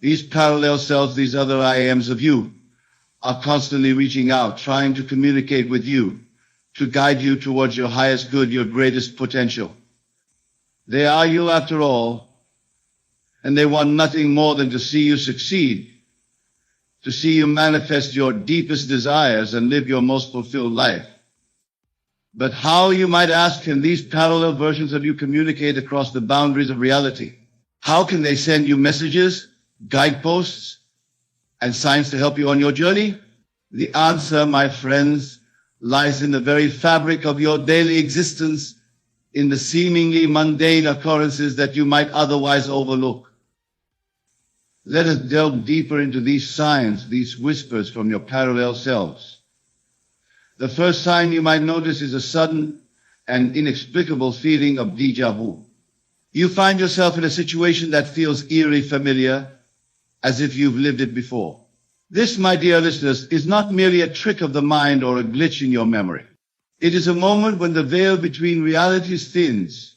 These parallel selves, these other I ams of you, are constantly reaching out, trying to communicate with you, to guide you towards your highest good, your greatest potential. They are you after all, and they want nothing more than to see you succeed, to see you manifest your deepest desires and live your most fulfilled life. But how, you might ask, can these parallel versions of you communicate across the boundaries of reality? How can they send you messages, guideposts, and signs to help you on your journey? The answer, my friends, lies in the very fabric of your daily existence, in the seemingly mundane occurrences that you might otherwise overlook. Let us delve deeper into these signs, these whispers from your parallel selves. The first sign you might notice is a sudden and inexplicable feeling of déjà vu. You find yourself in a situation that feels eerily familiar, as if you've lived it before. This, my dear listeners, is not merely a trick of the mind or a glitch in your memory. It is a moment when the veil between realities thins,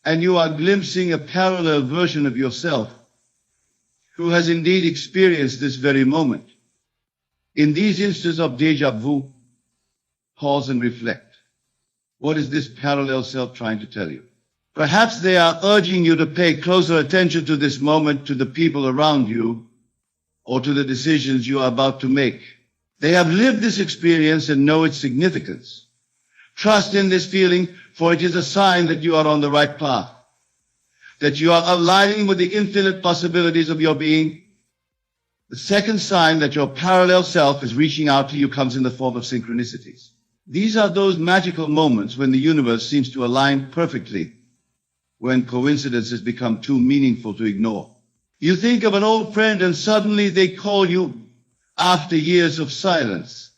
and you are glimpsing a parallel version of yourself who has indeed experienced this very moment. In these instances of déjà vu, pause and reflect. What is this parallel self trying to tell you? Perhaps they are urging you to pay closer attention to this moment, to the people around you, or to the decisions you are about to make. They have lived this experience and know its significance. Trust in this feeling, for it is a sign that you are on the right path, that you are aligning with the infinite possibilities of your being. The second sign that your parallel self is reaching out to you comes in the form of synchronicities. These are those magical moments when the universe seems to align perfectly, when coincidences become too meaningful to ignore. You think of an old friend and suddenly they call you after years of silence.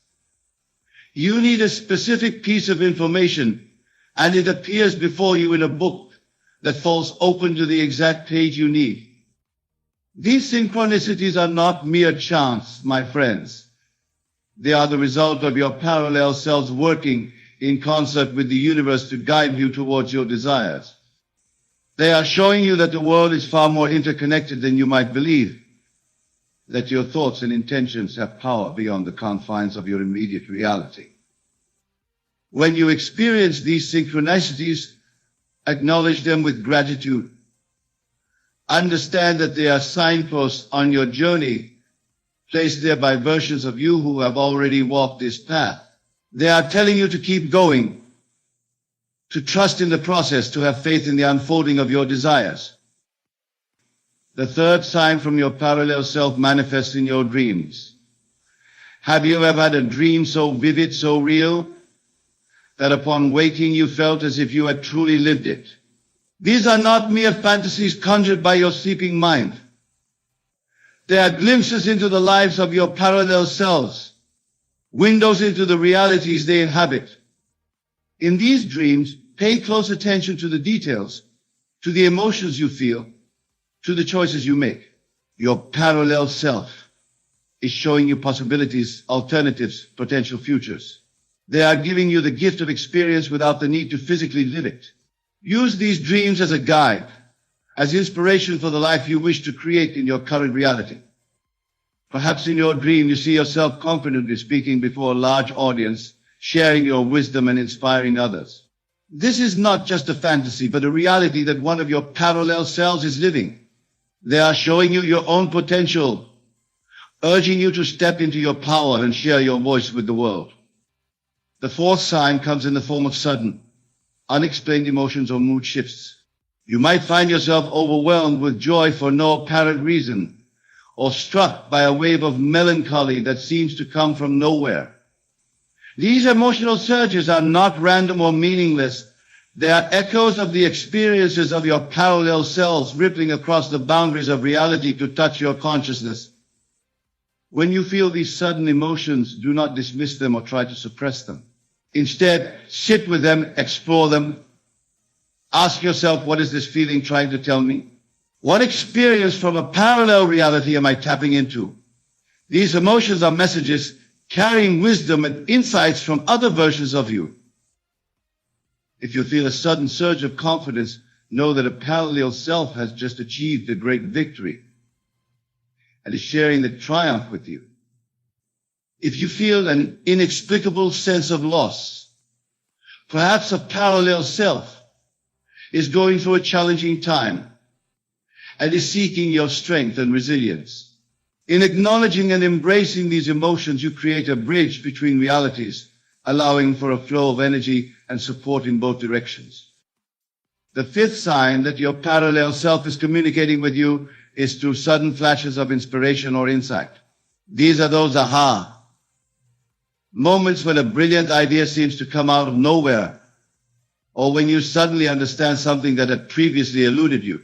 You need a specific piece of information and it appears before you in a book that falls open to the exact page you need. These synchronicities are not mere chance, my friends. They are the result of your parallel selves working in concert with the universe to guide you towards your desires. They are showing you that the world is far more interconnected than you might believe, that your thoughts and intentions have power beyond the confines of your immediate reality. When you experience these synchronicities, acknowledge them with gratitude. Understand that they are signposts on your journey, placed there by versions of you who have already walked this path. They are telling you to keep going, to trust in the process, to have faith in the unfolding of your desires. The third sign from your parallel self manifests in your dreams. Have you ever had a dream so vivid, so real, that upon waking you felt as if you had truly lived it? These are not mere fantasies conjured by your sleeping mind. They are glimpses into the lives of your parallel selves, windows into the realities they inhabit. In these dreams, pay close attention to the details, to the emotions you feel, to the choices you make. Your parallel self is showing you possibilities, alternatives, potential futures. They are giving you the gift of experience without the need to physically live it. Use these dreams as a guide, as inspiration for the life you wish to create in your current reality. Perhaps in your dream you see yourself confidently speaking before a large audience, sharing your wisdom and inspiring others. This is not just a fantasy, but a reality that one of your parallel selves is living. They are showing you your own potential, urging you to step into your power and share your voice with the world. The fourth sign comes in the form of sudden, unexplained emotions or mood shifts. You might find yourself overwhelmed with joy for no apparent reason, or struck by a wave of melancholy that seems to come from nowhere. These emotional surges are not random or meaningless. They are echoes of the experiences of your parallel selves rippling across the boundaries of reality to touch your consciousness. When you feel these sudden emotions, do not dismiss them or try to suppress them. Instead, sit with them, explore them. Ask yourself, what is this feeling trying to tell me? What experience from a parallel reality am I tapping into? These emotions are messages carrying wisdom and insights from other versions of you. If you feel a sudden surge of confidence, know that a parallel self has just achieved a great victory. and is sharing the triumph with you. If you feel an inexplicable sense of loss, perhaps a parallel self is going through a challenging time and is seeking your strength and resilience. In acknowledging and embracing these emotions, you create a bridge between realities, allowing for a flow of energy and support in both directions. The fifth sign that your parallel self is communicating with you is through sudden flashes of inspiration or insight. These are those aha moments when a brilliant idea seems to come out of nowhere, or when you suddenly understand something that had previously eluded you.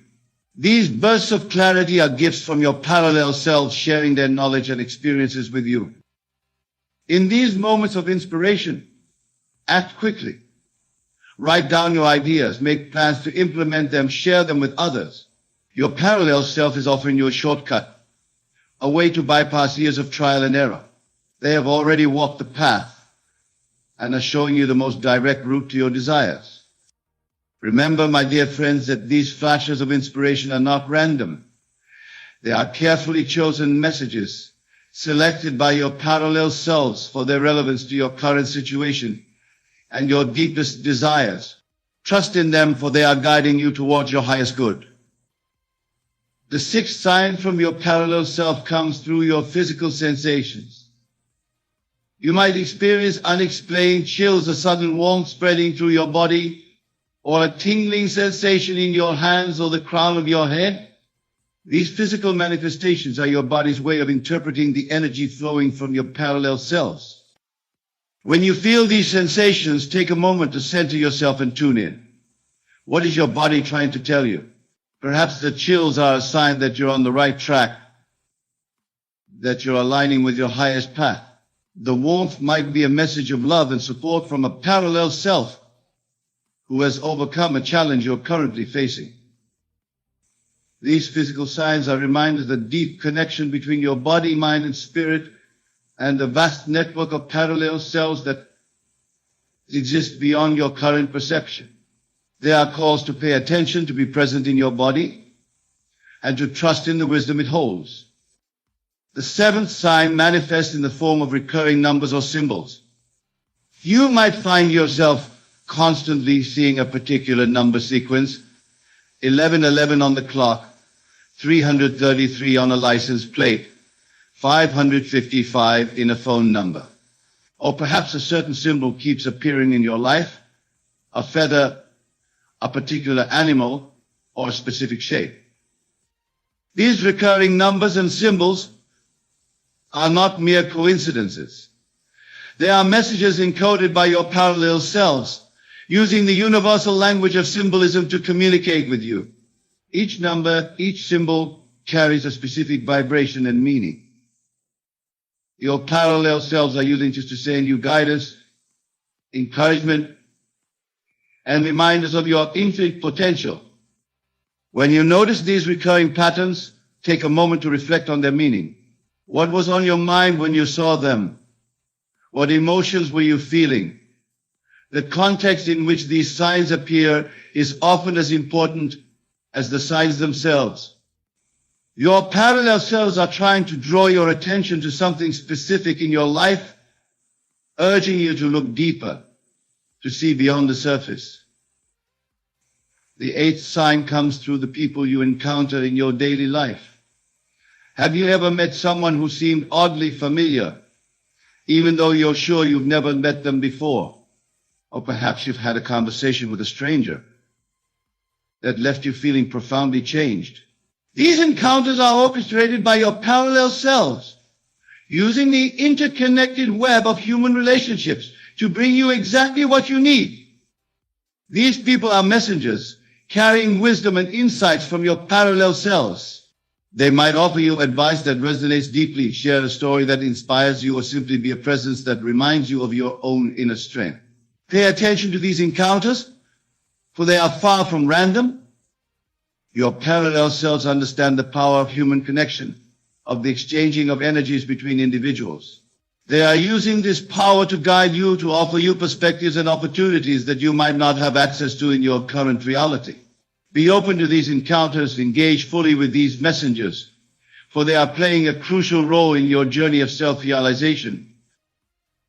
These bursts of clarity are gifts from your parallel selves sharing their knowledge and experiences with you. In these moments of inspiration, act quickly. Write down your ideas, make plans to implement them, share them with others. Your parallel self is offering you a shortcut, a way to bypass years of trial and error. They have already walked the path and are showing you the most direct route to your desires. Remember, my dear friends, that these flashes of inspiration are not random. They are carefully chosen messages selected by your parallel selves for their relevance to your current situation and your deepest desires. Trust in them, for they are guiding you towards your highest good. The sixth sign from your parallel self comes through your physical sensations. You might experience unexplained chills, a sudden warmth spreading through your body, or a tingling sensation in your hands or the crown of your head. These physical manifestations are your body's way of interpreting the energy flowing from your parallel selves. When you feel these sensations, take a moment to center yourself and tune in. What is your body trying to tell you? Perhaps the chills are a sign that you're on the right track, that you're aligning with your highest path. The warmth might be a message of love and support from a parallel self who has overcome a challenge you're currently facing. These physical signs are reminders of the deep connection between your body, mind, and spirit, and the vast network of parallel selves that exist beyond your current perception. They are calls to pay attention, to be present in your body, and to trust in the wisdom it holds. The seventh sign manifests in the form of recurring numbers or symbols. You might find yourself constantly seeing a particular number sequence, 1111 on the clock, 333 on a license plate, 555 in a phone number. Or perhaps a certain symbol keeps appearing in your life, a feather, a particular animal, or a specific shape. These recurring numbers and symbols are not mere coincidences. They are messages encoded by your parallel selves, using the universal language of symbolism to communicate with you. Each number, each symbol carries a specific vibration and meaning. Your parallel selves are using just to send you guidance, encouragement, and reminders of your infinite potential. When you notice these recurring patterns, take a moment to reflect on their meaning. What was on your mind when you saw them? What emotions were you feeling? The context in which these signs appear is often as important as the signs themselves. Your parallel selves are trying to draw your attention to something specific in your life, urging you to look deeper, to see beyond the surface. The eighth sign comes through the people you encounter in your daily life. Have you ever met someone who seemed oddly familiar, even though you're sure you've never met them before? Or perhaps you've had a conversation with a stranger that left you feeling profoundly changed. These encounters are orchestrated by your parallel selves, using the interconnected web of human relationships to bring you exactly what you need. These people are messengers, carrying wisdom and insights from your parallel selves. They might offer you advice that resonates deeply, share a story that inspires you, or simply be a presence that reminds you of your own inner strength. Pay attention to these encounters, for they are far from random. Your parallel selves understand the power of human connection, of the exchanging of energies between individuals. They are using this power to guide you, to offer you perspectives and opportunities that you might not have access to in your current reality. Be open to these encounters, engage fully with these messengers, for they are playing a crucial role in your journey of self-realization.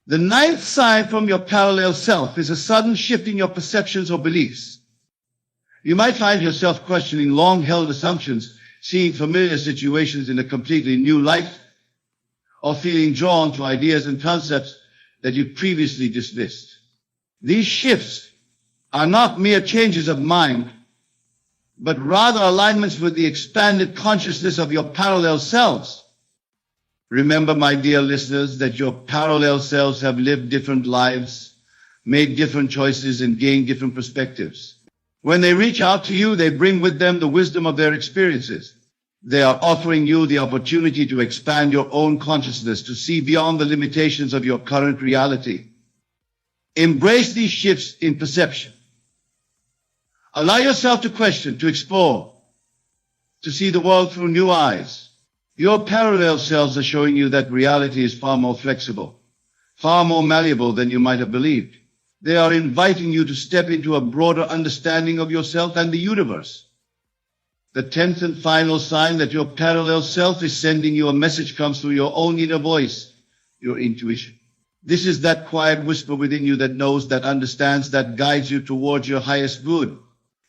The ninth sign from your parallel self is a sudden shift in your perceptions or beliefs. You might find yourself questioning long-held assumptions, seeing familiar situations in a completely new light, or feeling drawn to ideas and concepts that you previously dismissed. These shifts are not mere changes of mind, but rather alignments with the expanded consciousness of your parallel selves. Remember, my dear listeners, that your parallel selves have lived different lives, made different choices, and gained different perspectives. When they reach out to you, they bring with them the wisdom of their experiences. They are offering you the opportunity to expand your own consciousness, to see beyond the limitations of your current reality. Embrace these shifts in perception. Allow yourself to question, to explore, to see the world through new eyes. Your parallel selves are showing you that reality is far more flexible, far more malleable than you might have believed. They are inviting you to step into a broader understanding of yourself and the universe. The 10th and final sign that your parallel self is sending you a message comes through your own inner voice, your intuition. This is that quiet whisper within you that knows, that understands, that guides you towards your highest good.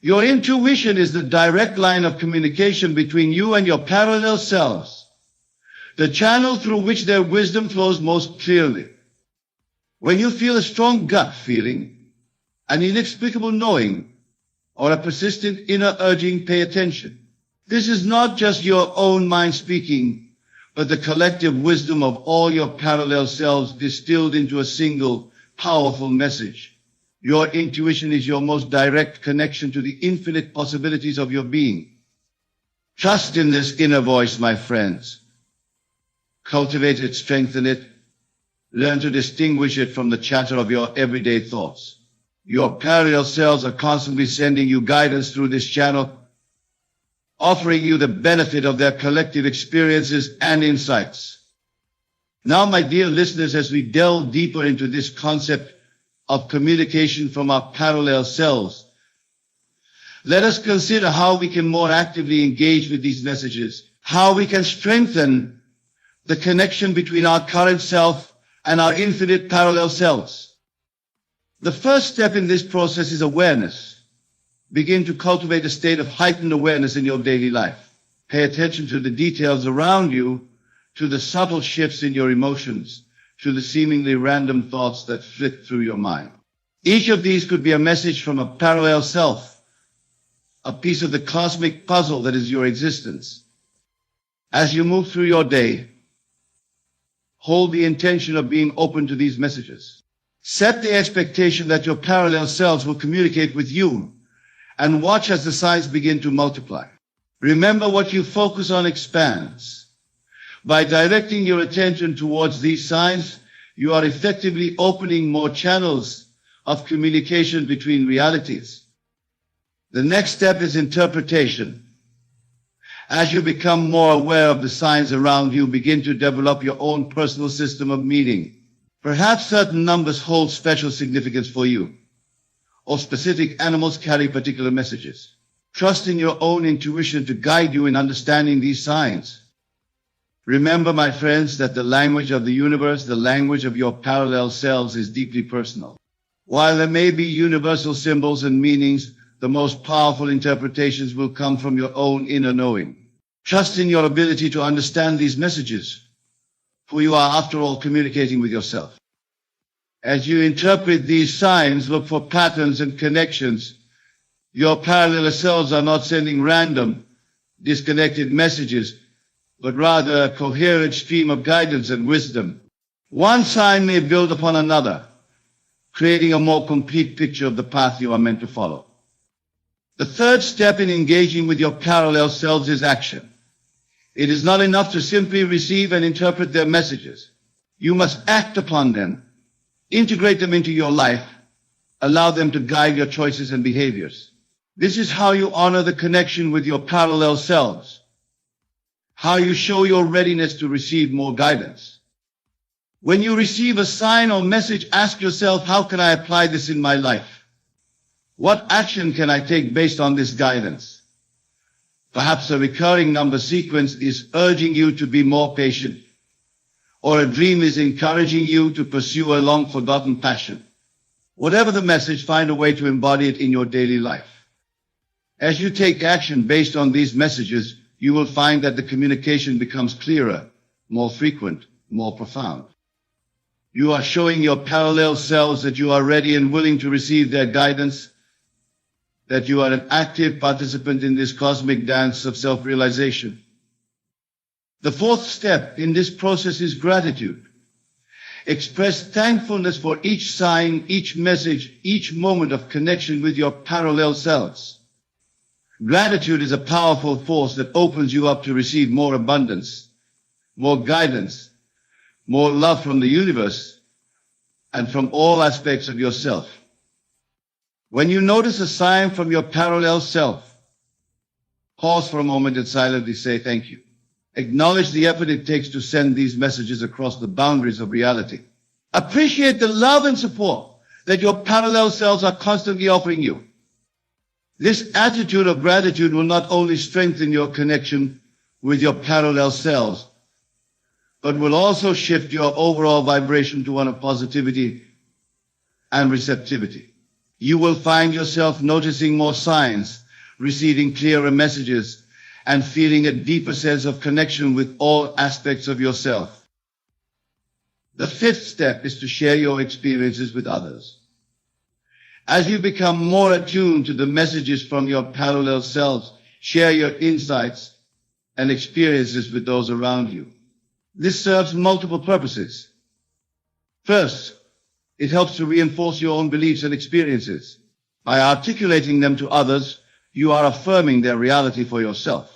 Your intuition is the direct line of communication between you and your parallel selves, the channel through which their wisdom flows most clearly. When you feel a strong gut feeling, an inexplicable knowing, or a persistent inner urging, pay attention. This is not just your own mind speaking, but the collective wisdom of all your parallel selves distilled into a single, powerful message. Your intuition is your most direct connection to the infinite possibilities of your being. Trust in this inner voice, my friends. Cultivate it, strengthen it. Learn to distinguish it from the chatter of your everyday thoughts. Your parallel selves are constantly sending you guidance through this channel, offering you the benefit of their collective experiences and insights. Now, my dear listeners, as we delve deeper into this concept of communication from our parallel selves, let us consider how we can more actively engage with these messages, how we can strengthen the connection between our current self and our infinite parallel selves. The first step in this process is awareness. Begin to cultivate a state of heightened awareness in your daily life. Pay attention to the details around you, to the subtle shifts in your emotions, to the seemingly random thoughts that flit through your mind. Each of these could be a message from a parallel self, a piece of the cosmic puzzle that is your existence. As you move through your day, hold the intention of being open to these messages. Set the expectation that your parallel selves will communicate with you, and watch as the signs begin to multiply. Remember, what you focus on expands. By directing your attention towards these signs, you are effectively opening more channels of communication between realities. The next step is interpretation. As you become more aware of the signs around you, begin to develop your own personal system of meaning. Perhaps certain numbers hold special significance for you, or specific animals carry particular messages. Trust in your own intuition to guide you in understanding these signs. Remember, my friends, that the language of the universe, the language of your parallel selves, is deeply personal. While there may be universal symbols and meanings, the most powerful interpretations will come from your own inner knowing. Trust in your ability to understand these messages, for you are, after all, communicating with yourself. As you interpret these signs, look for patterns and connections. Your parallel selves are not sending random, disconnected messages, but rather a coherent stream of guidance and wisdom. One sign may build upon another, creating a more complete picture of the path you are meant to follow. The third step in engaging with your parallel selves is action. It is not enough to simply receive and interpret their messages. You must act upon them, integrate them into your life, allow them to guide your choices and behaviors. This is how you honor the connection with your parallel selves, how you show your readiness to receive more guidance. When you receive a sign or message, ask yourself, how can I apply this in my life? What action can I take based on this guidance? Perhaps a recurring number sequence is urging you to be more patient, or a dream is encouraging you to pursue a long-forgotten passion. Whatever the message, find a way to embody it in your daily life. As you take action based on these messages, you will find that the communication becomes clearer, more frequent, more profound. You are showing your parallel selves that you are ready and willing to receive their guidance, that you are an active participant in this cosmic dance of self-realization. The fourth step in this process is gratitude. Express thankfulness for each sign, each message, each moment of connection with your parallel selves. Gratitude is a powerful force that opens you up to receive more abundance, more guidance, more love from the universe, and from all aspects of yourself. When you notice a sign from your parallel self, pause for a moment and silently say thank you. Acknowledge the effort it takes to send these messages across the boundaries of reality. Appreciate the love and support that your parallel selves are constantly offering you. This attitude of gratitude will not only strengthen your connection with your parallel selves, but will also shift your overall vibration to one of positivity and receptivity. You will find yourself noticing more signs, receiving clearer messages, and feeling a deeper sense of connection with all aspects of yourself. The fifth step is to share your experiences with others. As you become more attuned to the messages from your parallel selves, share your insights and experiences with those around you. This serves multiple purposes. First, it helps to reinforce your own beliefs and experiences. By articulating them to others, you are affirming their reality for yourself.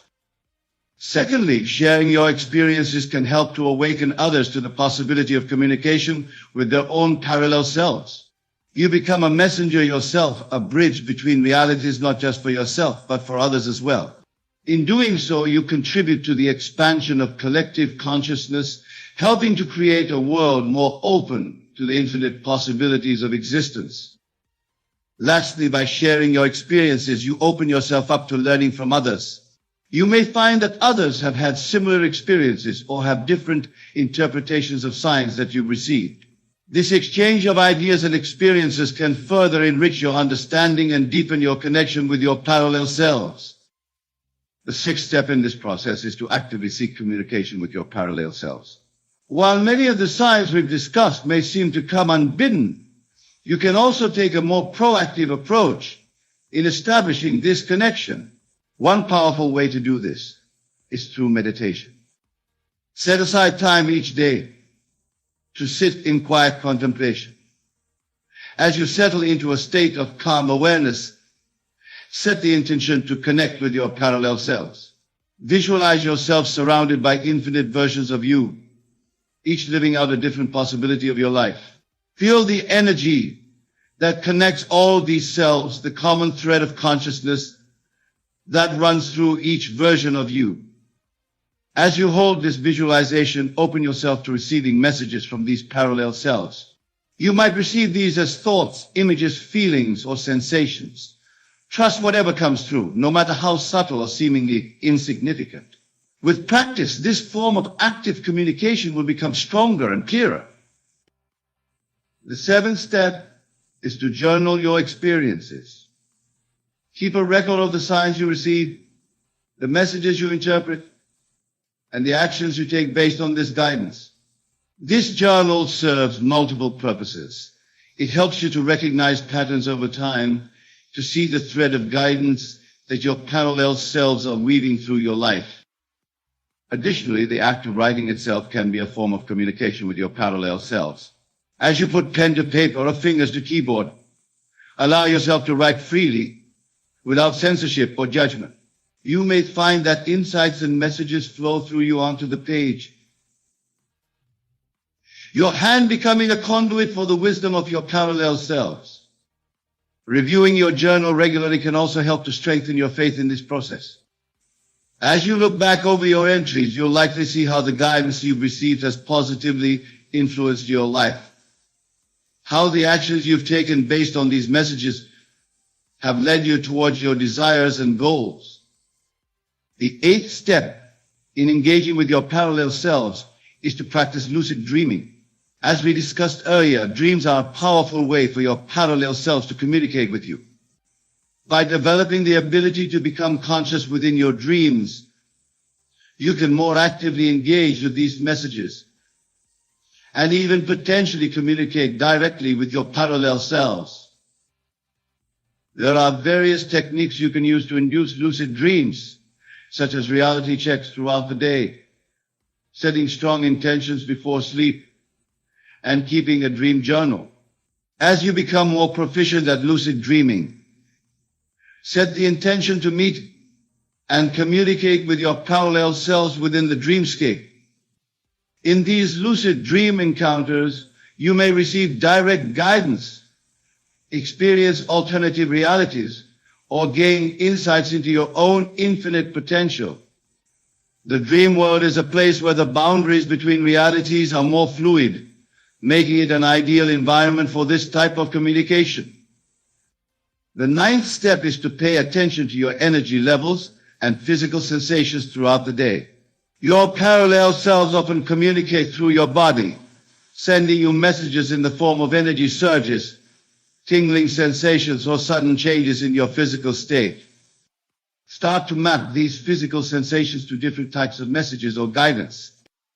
Secondly, sharing your experiences can help to awaken others to the possibility of communication with their own parallel selves. You become a messenger yourself, a bridge between realities not just for yourself, but for others as well. In doing so, you contribute to the expansion of collective consciousness, helping to create a world more open to the infinite possibilities of existence. Lastly, by sharing your experiences, you open yourself up to learning from others. You may find that others have had similar experiences or have different interpretations of signs that you've received. This exchange of ideas and experiences can further enrich your understanding and deepen your connection with your parallel selves. The sixth step in this process is to actively seek communication with your parallel selves. While many of the signs we've discussed may seem to come unbidden, you can also take a more proactive approach in establishing this connection. One powerful way to do this is through meditation. Set aside time each day to sit in quiet contemplation. As you settle into a state of calm awareness, set the intention to connect with your parallel selves. Visualize yourself surrounded by infinite versions of you, each living out a different possibility of your life. Feel the energy that connects all these selves, the common thread of consciousness that runs through each version of you. As you hold this visualization, open yourself to receiving messages from these parallel selves. You might receive these as thoughts, images, feelings, or sensations. Trust whatever comes through, no matter how subtle or seemingly insignificant. With practice, this form of active communication will become stronger and clearer. The seventh step is to journal your experiences. Keep a record of the signs you receive, the messages you interpret, and the actions you take based on this guidance. This journal serves multiple purposes. It helps you to recognize patterns over time, to see the thread of guidance that your parallel selves are weaving through your life. Additionally, the act of writing itself can be a form of communication with your parallel selves. As you put pen to paper or fingers to keyboard, allow yourself to write freely, without censorship or judgment. You may find that insights and messages flow through you onto the page. Your hand becoming a conduit for the wisdom of your parallel selves. Reviewing your journal regularly can also help to strengthen your faith in this process. As you look back over your entries, you'll likely see how the guidance you've received has positively influenced your life. How the actions you've taken based on these messages have led you towards your desires and goals. The eighth step in engaging with your parallel selves is to practice lucid dreaming. As we discussed earlier, dreams are a powerful way for your parallel selves to communicate with you. By developing the ability to become conscious within your dreams, you can more actively engage with these messages and even potentially communicate directly with your parallel selves. There are various techniques you can use to induce lucid dreams, such as reality checks throughout the day, setting strong intentions before sleep, and keeping a dream journal. As you become more proficient at lucid dreaming, set the intention to meet and communicate with your parallel selves within the dreamscape. In these lucid dream encounters, you may receive direct guidance, experience alternative realities, or gain insights into your own infinite potential. The dream world is a place where the boundaries between realities are more fluid, making it an ideal environment for this type of communication. The ninth step is to pay attention to your energy levels and physical sensations throughout the day. Your parallel selves often communicate through your body, sending you messages in the form of energy surges, tingling sensations, or sudden changes in your physical state. Start to map these physical sensations to different types of messages or guidance.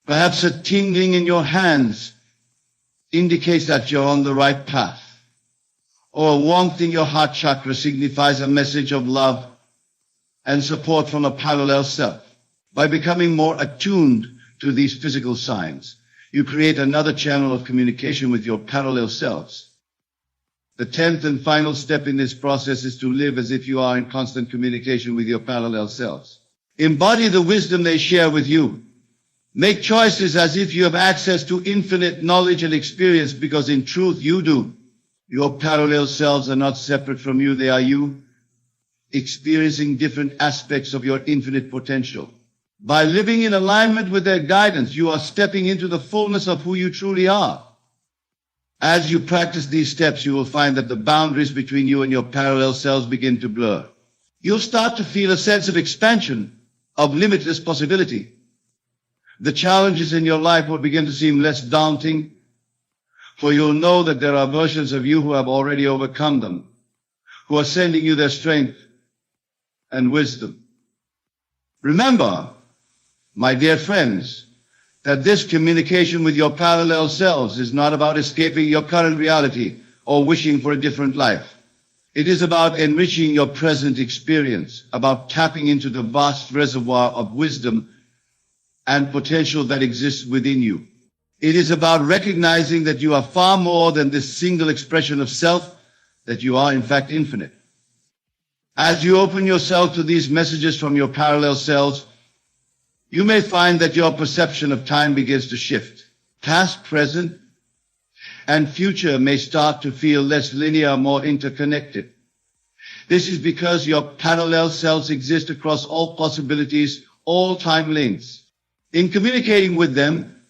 Perhaps a tingling in your hands indicates that you're on the right path, or a warmth in your heart chakra signifies a message of love and support from a parallel self. By becoming more attuned to these physical signs, you create another channel of communication with your parallel selves. The 10th and final step in this process is to live as if you are in constant communication with your parallel selves. Embody the wisdom they share with you. Make choices as if you have access to infinite knowledge and experience, because in truth you do. Your parallel selves are not separate from you, they are you, experiencing different aspects of your infinite potential. By living in alignment with their guidance, you are stepping into the fullness of who you truly are. As you practice these steps, you will find that the boundaries between you and your parallel selves begin to blur. You'll start to feel a sense of expansion, of limitless possibility. The challenges in your life will begin to seem less daunting, for you'll know that there are versions of you who have already overcome them, who are sending you their strength and wisdom. Remember, my dear friends, that this communication with your parallel selves is not about escaping your current reality or wishing for a different life. It is about enriching your present experience, about tapping into the vast reservoir of wisdom and potential that exists within you. It is about recognizing that you are far more than this single expression of self, that you are in fact infinite. As you open yourself to these messages from your parallel selves, you may find that your perception of time begins to shift. Past, present, and future may start to feel less linear, more interconnected. This is because your parallel selves exist across all possibilities, all time lengths. In communicating with them,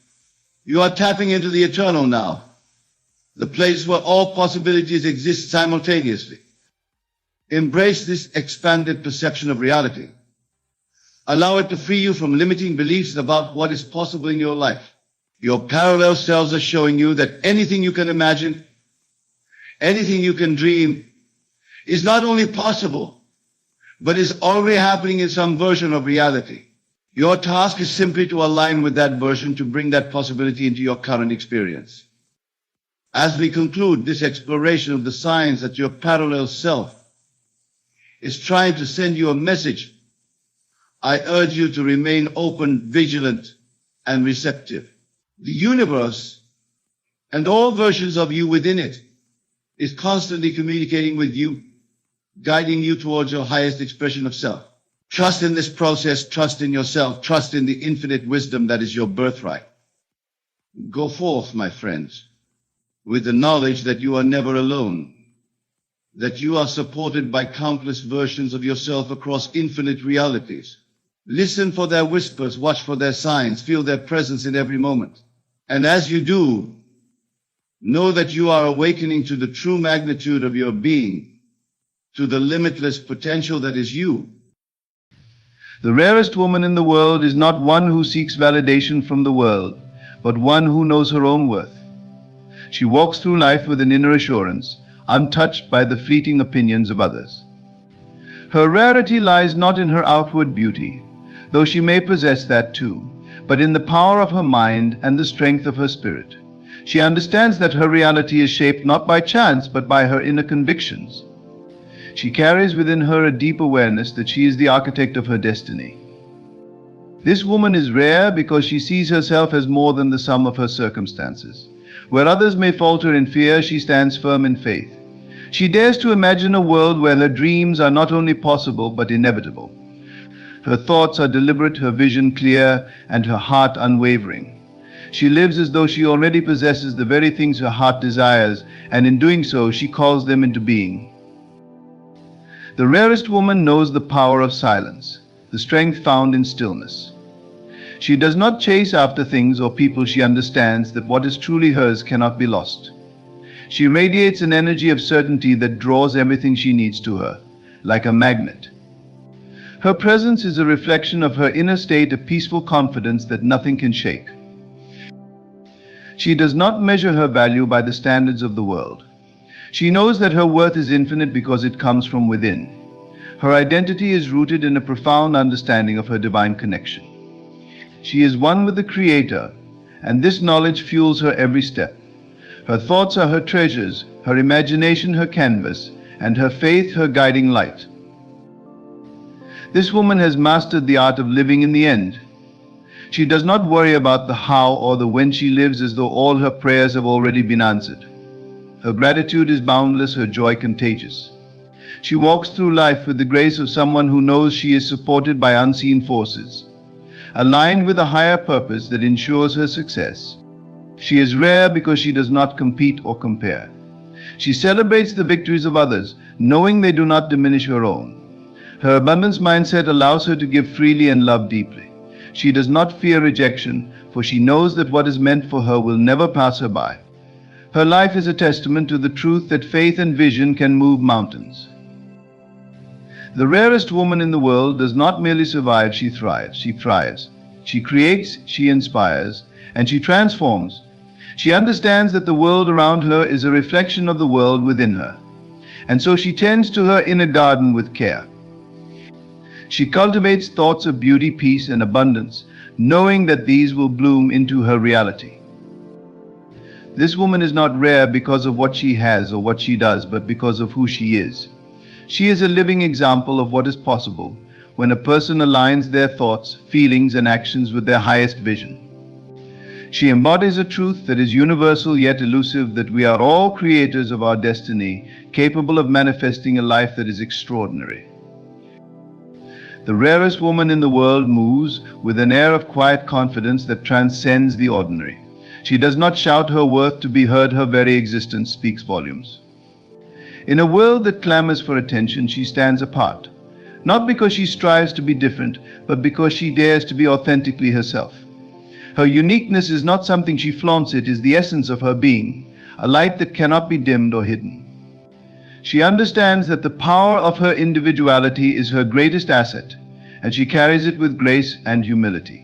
you are tapping into the eternal now, the place where all possibilities exist simultaneously. Embrace this expanded perception of reality. Allow it to free you from limiting beliefs about what is possible in your life. Your parallel selves are showing you that anything you can imagine, anything you can dream, is not only possible, but is already happening in some version of reality. Your task is simply to align with that version, to bring that possibility into your current experience. As we conclude this exploration of the signs that your parallel self is trying to send you a message, I urge you to remain open, vigilant, and receptive. The universe and all versions of you within it is constantly communicating with you, guiding you towards your highest expression of self. Trust in this process, trust in yourself, trust in the infinite wisdom that is your birthright. Go forth, my friends, with the knowledge that you are never alone, that you are supported by countless versions of yourself across infinite realities. Listen for their whispers, watch for their signs, feel their presence in every moment. And as you do, know that you are awakening to the true magnitude of your being, to the limitless potential that is you. The rarest woman in the world is not one who seeks validation from the world, but one who knows her own worth. She walks through life with an inner assurance, untouched by the fleeting opinions of others. Her rarity lies not in her outward beauty, though she may possess that too, but in the power of her mind and the strength of her spirit. She understands that her reality is shaped not by chance, but by her inner convictions. She carries within her a deep awareness that she is the architect of her destiny. This woman is rare because she sees herself as more than the sum of her circumstances. Where others may falter in fear, she stands firm in faith. She dares to imagine a world where her dreams are not only possible but inevitable. Her thoughts are deliberate, her vision clear, and her heart unwavering. She lives as though she already possesses the very things her heart desires, and in doing so, she calls them into being. The rarest woman knows the power of silence, the strength found in stillness. She does not chase after things or people. She understands that what is truly hers cannot be lost. She radiates an energy of certainty that draws everything she needs to her, like a magnet. Her presence is a reflection of her inner state of peaceful confidence that nothing can shake. She does not measure her value by the standards of the world. She knows that her worth is infinite because it comes from within. Her identity is rooted in a profound understanding of her divine connection. She is one with the Creator, and this knowledge fuels her every step. Her thoughts are her treasures, her imagination her canvas, and her faith her guiding light. This woman has mastered the art of living in the end. She does not worry about the how or the when. She lives as though all her prayers have already been answered. Her gratitude is boundless, her joy contagious. She walks through life with the grace of someone who knows she is supported by unseen forces, aligned with a higher purpose that ensures her success. She is rare because she does not compete or compare. She celebrates the victories of others, knowing they do not diminish her own. Her abundance mindset allows her to give freely and love deeply. She does not fear rejection, for she knows that what is meant for her will never pass her by. Her life is a testament to the truth that faith and vision can move mountains. The rarest woman in the world does not merely survive, she thrives. She thrives. She creates, she inspires, and she transforms. She understands that the world around her is a reflection of the world within her, and so she tends to her inner garden with care. She cultivates thoughts of beauty, peace, and abundance, knowing that these will bloom into her reality. This woman is not rare because of what she has or what she does, but because of who she is. She is a living example of what is possible when a person aligns their thoughts, feelings, and actions with their highest vision. She embodies a truth that is universal yet elusive, that we are all creators of our destiny, capable of manifesting a life that is extraordinary. The rarest woman in the world moves with an air of quiet confidence that transcends the ordinary. She does not shout her worth to be heard. Her very existence speaks volumes. In a world that clamors for attention, she stands apart, not because she strives to be different, but because she dares to be authentically herself. Her uniqueness is not something she flaunts, it is the essence of her being, a light that cannot be dimmed or hidden. She understands that the power of her individuality is her greatest asset, and she carries it with grace and humility.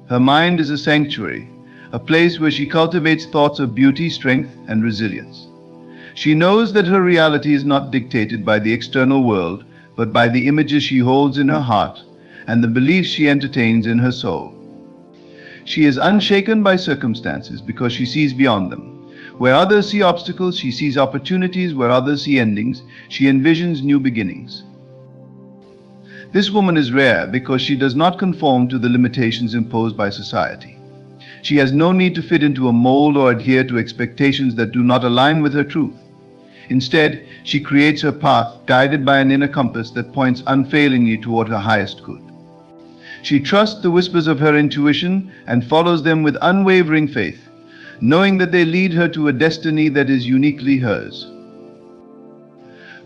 Her mind is a sanctuary, a place where she cultivates thoughts of beauty, strength, and resilience. She knows that her reality is not dictated by the external world, but by the images she holds in her heart and the beliefs she entertains in her soul. She is unshaken by circumstances because she sees beyond them. Where others see obstacles, she sees opportunities. Where others see endings, she envisions new beginnings. This woman is rare because she does not conform to the limitations imposed by society. She has no need to fit into a mold or adhere to expectations that do not align with her truth. Instead, she creates her path, guided by an inner compass that points unfailingly toward her highest good. She trusts the whispers of her intuition and follows them with unwavering faith, knowing that they lead her to a destiny that is uniquely hers.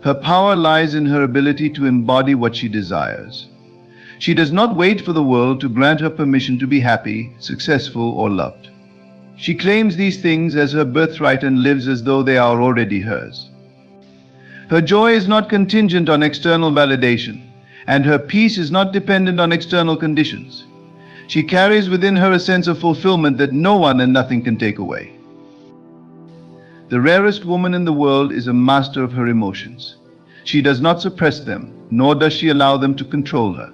Her power lies in her ability to embody what she desires. She does not wait for the world to grant her permission to be happy, successful, or loved. She claims these things as her birthright and lives as though they are already hers. Her joy is not contingent on external validation, and her peace is not dependent on external conditions. She carries within her a sense of fulfillment that no one and nothing can take away. The rarest woman in the world is a master of her emotions. She does not suppress them, nor does she allow them to control her.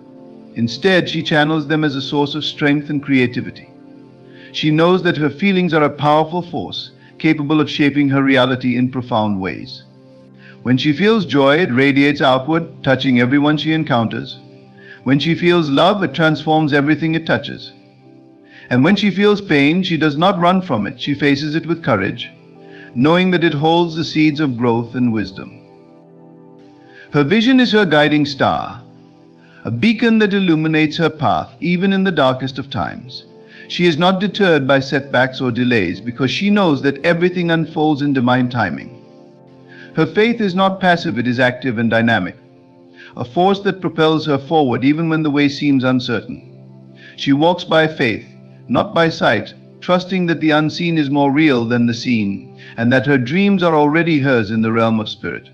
Instead, she channels them as a source of strength and creativity. She knows that her feelings are a powerful force, capable of shaping her reality in profound ways. When she feels joy, it radiates outward, touching everyone she encounters. When she feels love, it transforms everything it touches. And when she feels pain, she does not run from it, she faces it with courage, knowing that it holds the seeds of growth and wisdom. Her vision is her guiding star, a beacon that illuminates her path even in the darkest of times. She is not deterred by setbacks or delays because she knows that everything unfolds in divine timing. Her faith is not passive, it is active and dynamic, a force that propels her forward even when the way seems uncertain. She walks by faith, not by sight, trusting that the unseen is more real than the seen, and that her dreams are already hers in the realm of spirit.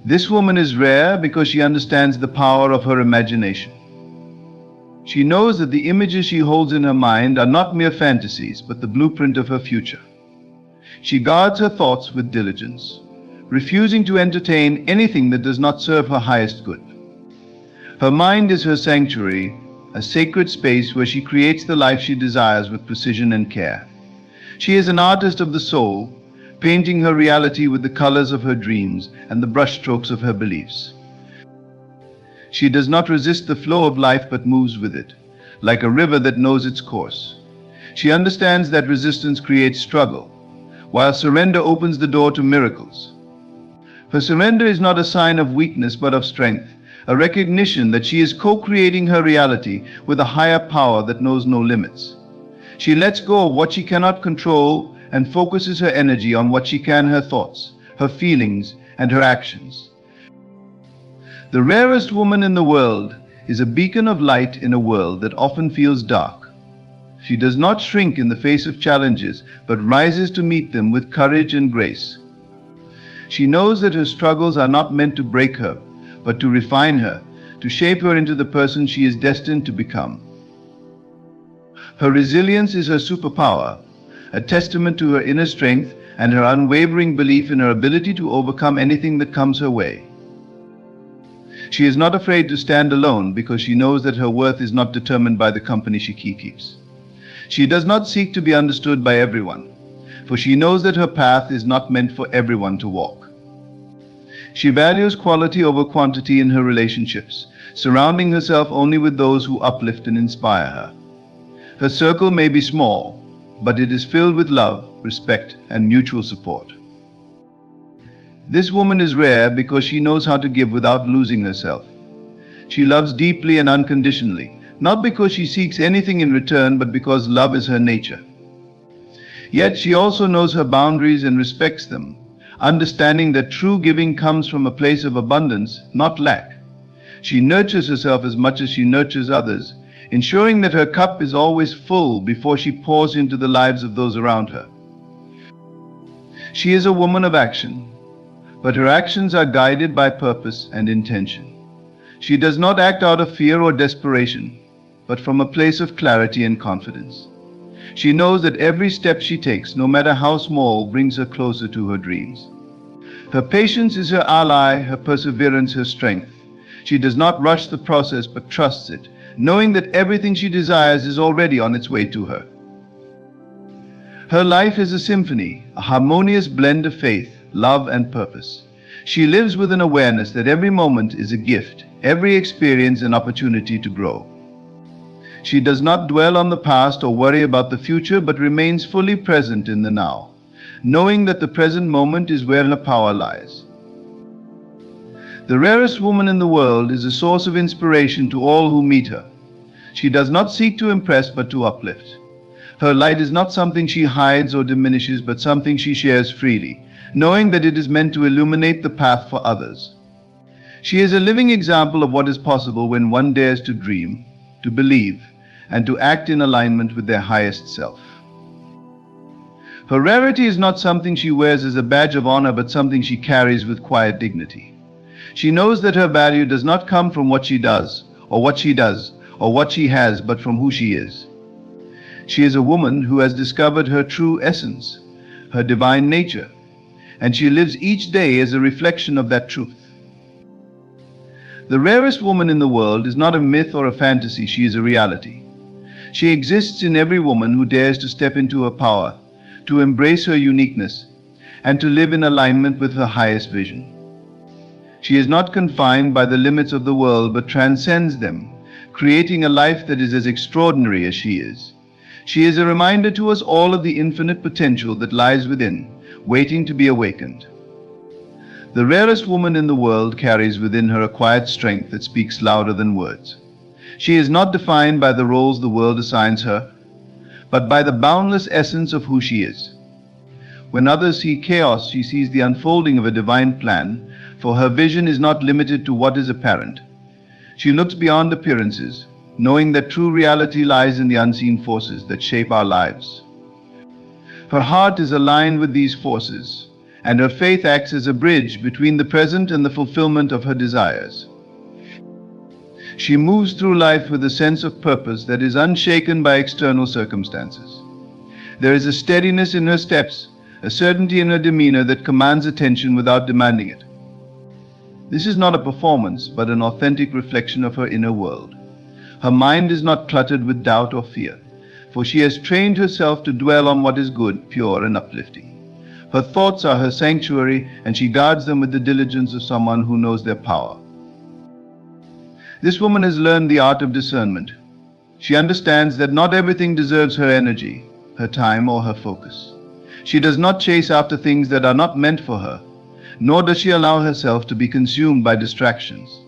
This woman is rare because she understands the power of her imagination. She knows that the images she holds in her mind are not mere fantasies, but the blueprint of her future. She guards her thoughts with diligence, refusing to entertain anything that does not serve her highest good. Her mind is her sanctuary, a sacred space where she creates the life she desires with precision and care. She is an artist of the soul, painting her reality with the colors of her dreams and the brushstrokes of her beliefs. She does not resist the flow of life but moves with it, like a river that knows its course. She understands that resistance creates struggle, while surrender opens the door to miracles. Her surrender is not a sign of weakness but of strength, a recognition that she is co-creating her reality with a higher power that knows no limits. She lets go of what she cannot control and focuses her energy on what she can, her thoughts, her feelings, and her actions. The rarest woman in the world is a beacon of light in a world that often feels dark. She does not shrink in the face of challenges, but rises to meet them with courage and grace. She knows that her struggles are not meant to break her, but to refine her, to shape her into the person she is destined to become. Her resilience is her superpower, a testament to her inner strength and her unwavering belief in her ability to overcome anything that comes her way. She is not afraid to stand alone because she knows that her worth is not determined by the company she keeps. She does not seek to be understood by everyone, for she knows that her path is not meant for everyone to walk. She values quality over quantity in her relationships, surrounding herself only with those who uplift and inspire her. Her circle may be small, but it is filled with love, respect, and mutual support. This woman is rare because she knows how to give without losing herself. She loves deeply and unconditionally, not because she seeks anything in return, but because love is her nature. Yet she also knows her boundaries and respects them, understanding that true giving comes from a place of abundance, not lack. She nurtures herself as much as she nurtures others, ensuring that her cup is always full before she pours into the lives of those around her. She is a woman of action, but her actions are guided by purpose and intention. She does not act out of fear or desperation, but from a place of clarity and confidence. She knows that every step she takes, no matter how small, brings her closer to her dreams. Her patience is her ally, her perseverance her strength. She does not rush the process but trusts it, knowing that everything she desires is already on its way to her. Her life is a symphony, a harmonious blend of faith, love, and purpose. She lives with an awareness that every moment is a gift, every experience an opportunity to grow. She does not dwell on the past or worry about the future, but remains fully present in the now, knowing that the present moment is where her power lies. The rarest woman in the world is a source of inspiration to all who meet her. She does not seek to impress, but to uplift. Her light is not something she hides or diminishes, but something she shares freely, knowing that it is meant to illuminate the path for others. She is a living example of what is possible when one dares to dream, to believe, and to act in alignment with their highest self. Her rarity is not something she wears as a badge of honor, but something she carries with quiet dignity. She knows that her value does not come from what she does, or what she does, or what she has, but from who she is. She is a woman who has discovered her true essence, her divine nature, and she lives each day as a reflection of that truth. The rarest woman in the world is not a myth or a fantasy, she is a reality. She exists in every woman who dares to step into her power, to embrace her uniqueness, and to live in alignment with her highest vision. She is not confined by the limits of the world, but transcends them, creating a life that is as extraordinary as she is. She is a reminder to us all of the infinite potential that lies within, waiting to be awakened. The rarest woman in the world carries within her a quiet strength that speaks louder than words. She is not defined by the roles the world assigns her, but by the boundless essence of who she is. When others see chaos, she sees the unfolding of a divine plan, for her vision is not limited to what is apparent. She looks beyond appearances, knowing that true reality lies in the unseen forces that shape our lives. Her heart is aligned with these forces, and her faith acts as a bridge between the present and the fulfillment of her desires. She moves through life with a sense of purpose that is unshaken by external circumstances. There is a steadiness in her steps, a certainty in her demeanor that commands attention without demanding it. This is not a performance, but an authentic reflection of her inner world. Her mind is not cluttered with doubt or fear, for she has trained herself to dwell on what is good, pure, and uplifting. Her thoughts are her sanctuary, and she guards them with the diligence of someone who knows their power. This woman has learned the art of discernment. She understands that not everything deserves her energy, her time, or her focus. She does not chase after things that are not meant for her, nor does she allow herself to be consumed by distractions.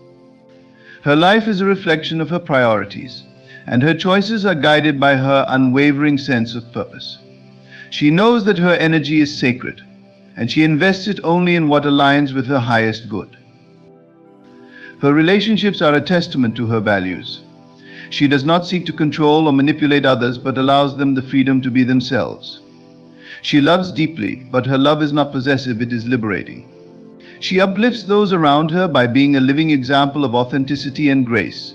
Her life is a reflection of her priorities, and her choices are guided by her unwavering sense of purpose. She knows that her energy is sacred, and she invests it only in what aligns with her highest good. Her relationships are a testament to her values. She does not seek to control or manipulate others, but allows them the freedom to be themselves. She loves deeply, but her love is not possessive, it is liberating. She uplifts those around her by being a living example of authenticity and grace.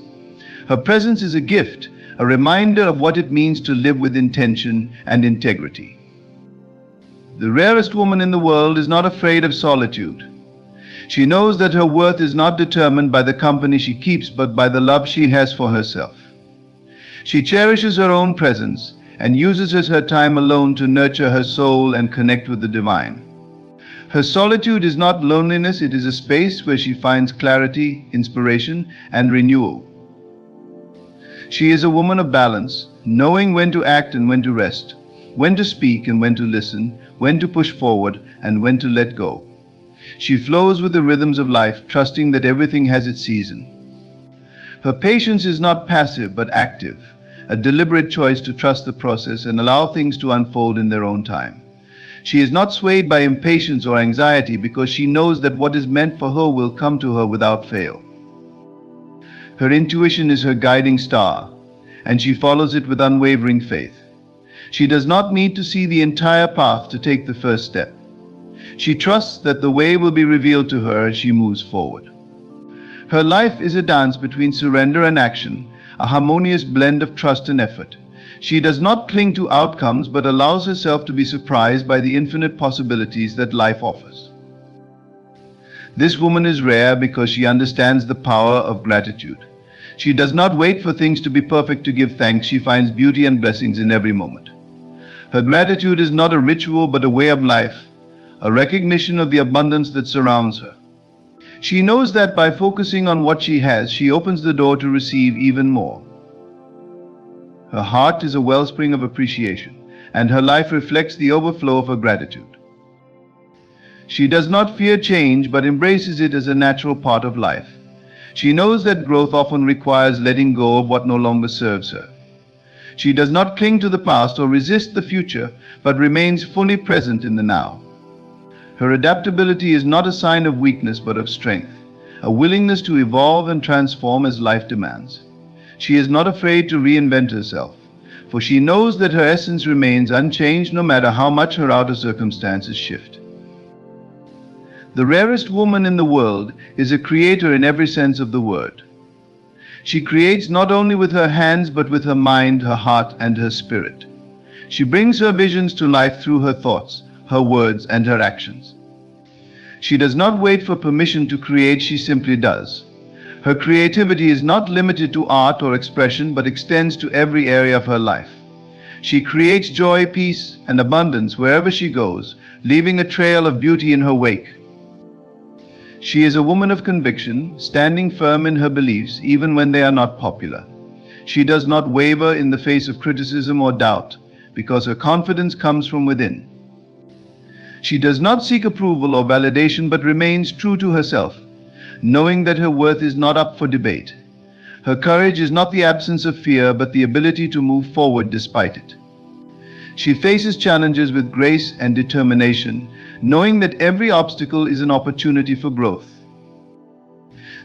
Her presence is a gift, a reminder of what it means to live with intention and integrity. The rarest woman in the world is not afraid of solitude. She knows that her worth is not determined by the company she keeps, but by the love she has for herself. She cherishes her own presence and uses her time alone to nurture her soul and connect with the divine. Her solitude is not loneliness, it is a space where she finds clarity, inspiration, and renewal. She is a woman of balance, knowing when to act and when to rest, when to speak and when to listen, when to push forward and when to let go. She flows with the rhythms of life, trusting that everything has its season. Her patience is not passive but active, a deliberate choice to trust the process and allow things to unfold in their own time. She is not swayed by impatience or anxiety because she knows that what is meant for her will come to her without fail. Her intuition is her guiding star, and she follows it with unwavering faith. She does not need to see the entire path to take the first step. She trusts that the way will be revealed to her as she moves forward. Her life is a dance between surrender and action, a harmonious blend of trust and effort. She does not cling to outcomes but allows herself to be surprised by the infinite possibilities that life offers. This woman is rare because she understands the power of gratitude. She does not wait for things to be perfect to give thanks. She finds beauty and blessings in every moment. Her gratitude is not a ritual but a way of life, a recognition of the abundance that surrounds her. She knows that by focusing on what she has, she opens the door to receive even more. Her heart is a wellspring of appreciation, and her life reflects the overflow of her gratitude. She does not fear change, but embraces it as a natural part of life. She knows that growth often requires letting go of what no longer serves her. She does not cling to the past or resist the future, but remains fully present in the now. Her adaptability is not a sign of weakness, but of strength, a willingness to evolve and transform as life demands. She is not afraid to reinvent herself, for she knows that her essence remains unchanged no matter how much her outer circumstances shift. The rarest woman in the world is a creator in every sense of the word. She creates not only with her hands but with her mind, her heart, and her spirit. She brings her visions to life through her thoughts, her words, and her actions. She does not wait for permission to create, she simply does. Her creativity is not limited to art or expression but extends to every area of her life. She creates joy, peace, and abundance wherever she goes, leaving a trail of beauty in her wake. She is a woman of conviction, standing firm in her beliefs even when they are not popular. She does not waver in the face of criticism or doubt, because her confidence comes from within. She does not seek approval or validation but remains true to herself, knowing that her worth is not up for debate. Her courage is not the absence of fear but the ability to move forward despite it. She faces challenges with grace and determination, knowing that every obstacle is an opportunity for growth.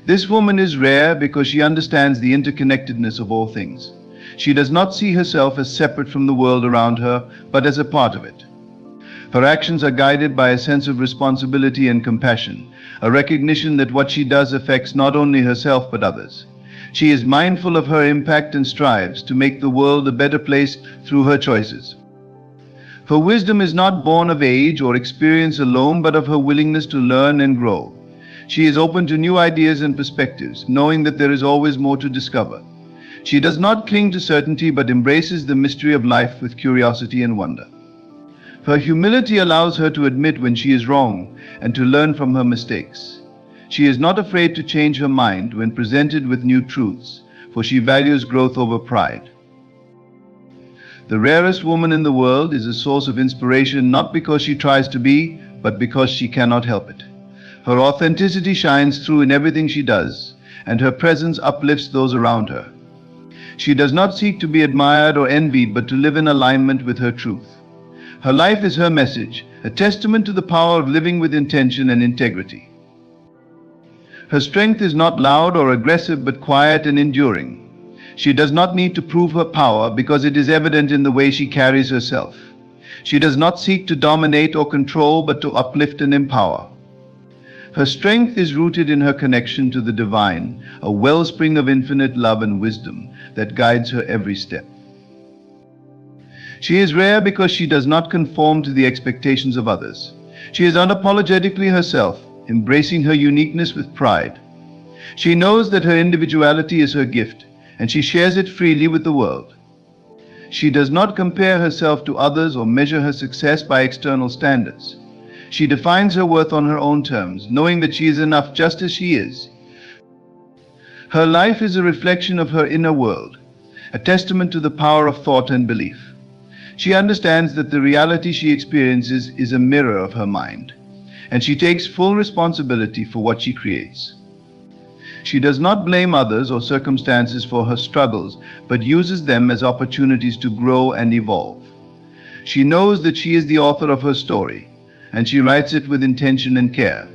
This woman is rare because she understands the interconnectedness of all things. She does not see herself as separate from the world around her, but as a part of it. Her actions are guided by a sense of responsibility and compassion, a recognition that what she does affects not only herself but others. She is mindful of her impact and strives to make the world a better place through her choices. Her wisdom is not born of age or experience alone, but of her willingness to learn and grow. She is open to new ideas and perspectives, knowing that there is always more to discover. She does not cling to certainty, but embraces the mystery of life with curiosity and wonder. Her humility allows her to admit when she is wrong and to learn from her mistakes. She is not afraid to change her mind when presented with new truths, for she values growth over pride. The rarest woman in the world is a source of inspiration not because she tries to be, but because she cannot help it. Her authenticity shines through in everything she does, and her presence uplifts those around her. She does not seek to be admired or envied, but to live in alignment with her truth. Her life is her message, a testament to the power of living with intention and integrity. Her strength is not loud or aggressive, but quiet and enduring. She does not need to prove her power because it is evident in the way she carries herself. She does not seek to dominate or control, but to uplift and empower. Her strength is rooted in her connection to the divine, a wellspring of infinite love and wisdom that guides her every step. She is rare because she does not conform to the expectations of others. She is unapologetically herself, embracing her uniqueness with pride. She knows that her individuality is her gift, and she shares it freely with the world. She does not compare herself to others or measure her success by external standards. She defines her worth on her own terms, knowing that she is enough just as she is. Her life is a reflection of her inner world, a testament to the power of thought and belief. She understands that the reality she experiences is a mirror of her mind, and she takes full responsibility for what she creates. She does not blame others or circumstances for her struggles, but uses them as opportunities to grow and evolve. She knows that she is the author of her story, and she writes it with intention and care.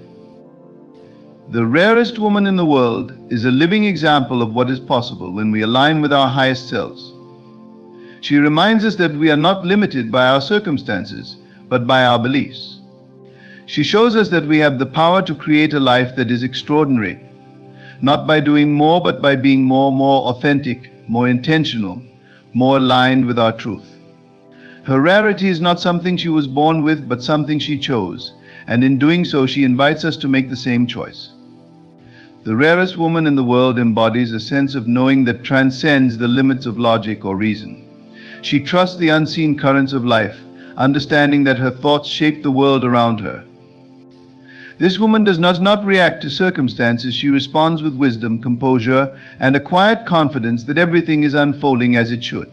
The rarest woman in the world is a living example of what is possible when we align with our highest selves. She reminds us that we are not limited by our circumstances, but by our beliefs. She shows us that we have the power to create a life that is extraordinary, not by doing more, but by being more authentic, more intentional, more aligned with our truth. Her rarity is not something she was born with, but something she chose, and in doing so she invites us to make the same choice. The rarest woman in the world embodies a sense of knowing that transcends the limits of logic or reason. She trusts the unseen currents of life, understanding that her thoughts shape the world around her. This woman does not react to circumstances. She responds with wisdom, composure, and a quiet confidence that everything is unfolding as it should.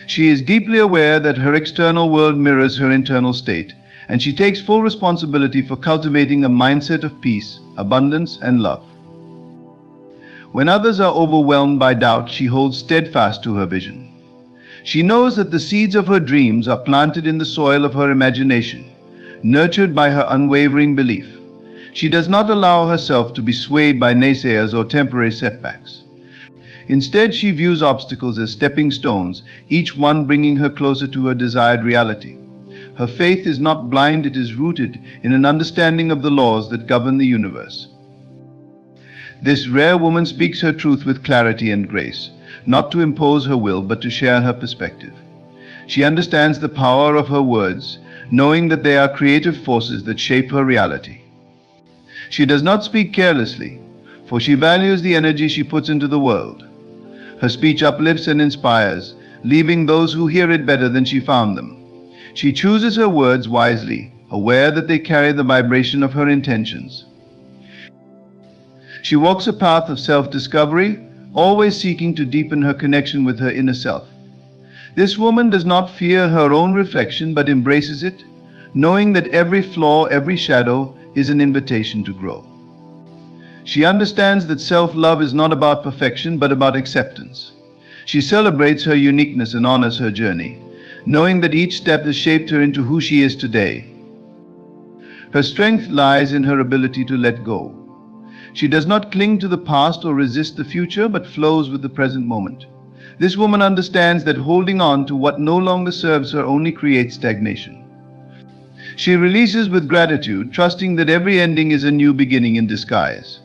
She is deeply aware that her external world mirrors her internal state, and she takes full responsibility for cultivating a mindset of peace, abundance, and love. When others are overwhelmed by doubt, she holds steadfast to her vision. She knows that the seeds of her dreams are planted in the soil of her imagination, nurtured by her unwavering belief. She does not allow herself to be swayed by naysayers or temporary setbacks. Instead, she views obstacles as stepping stones, each one bringing her closer to her desired reality. Her faith is not blind, it is rooted in an understanding of the laws that govern the universe. This rare woman speaks her truth with clarity and grace, not to impose her will, but to share her perspective. She understands the power of her words, knowing that they are creative forces that shape her reality. She does not speak carelessly, for she values the energy she puts into the world. Her speech uplifts and inspires, leaving those who hear it better than she found them. She chooses her words wisely, aware that they carry the vibration of her intentions. She walks a path of self-discovery, always seeking to deepen her connection with her inner self. This woman does not fear her own reflection, but embraces it, knowing that every flaw, every shadow is an invitation to grow. She understands that self-love is not about perfection, but about acceptance. She celebrates her uniqueness and honors her journey, knowing that each step has shaped her into who she is today. Her strength lies in her ability to let go. She does not cling to the past or resist the future, but flows with the present moment. This woman understands that holding on to what no longer serves her only creates stagnation. She releases with gratitude, trusting that every ending is a new beginning in disguise.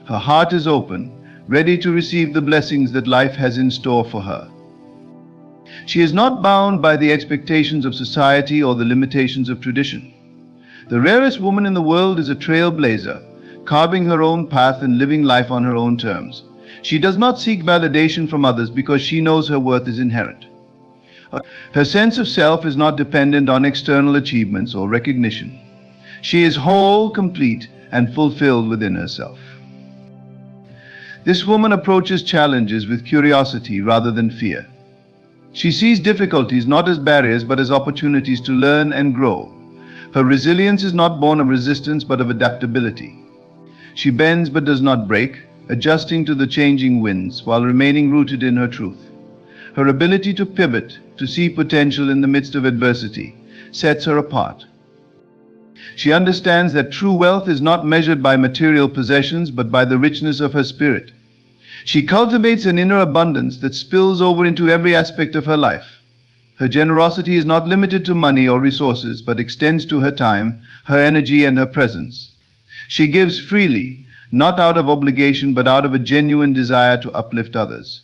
Her heart is open, ready to receive the blessings that life has in store for her. She is not bound by the expectations of society or the limitations of tradition. The rarest woman in the world is a trailblazer, carving her own path and living life on her own terms. She does not seek validation from others because she knows her worth is inherent. Her sense of self is not dependent on external achievements or recognition. She is whole, complete, and fulfilled within herself. This woman approaches challenges with curiosity rather than fear. She sees difficulties not as barriers but as opportunities to learn and grow. Her resilience is not born of resistance but of adaptability. She bends but does not break, adjusting to the changing winds while remaining rooted in her truth. Her ability to pivot, to see potential in the midst of adversity, sets her apart. She understands that true wealth is not measured by material possessions but by the richness of her spirit. She cultivates an inner abundance that spills over into every aspect of her life. Her generosity is not limited to money or resources but extends to her time, her energy, and her presence. She gives freely, not out of obligation but out of a genuine desire to uplift others.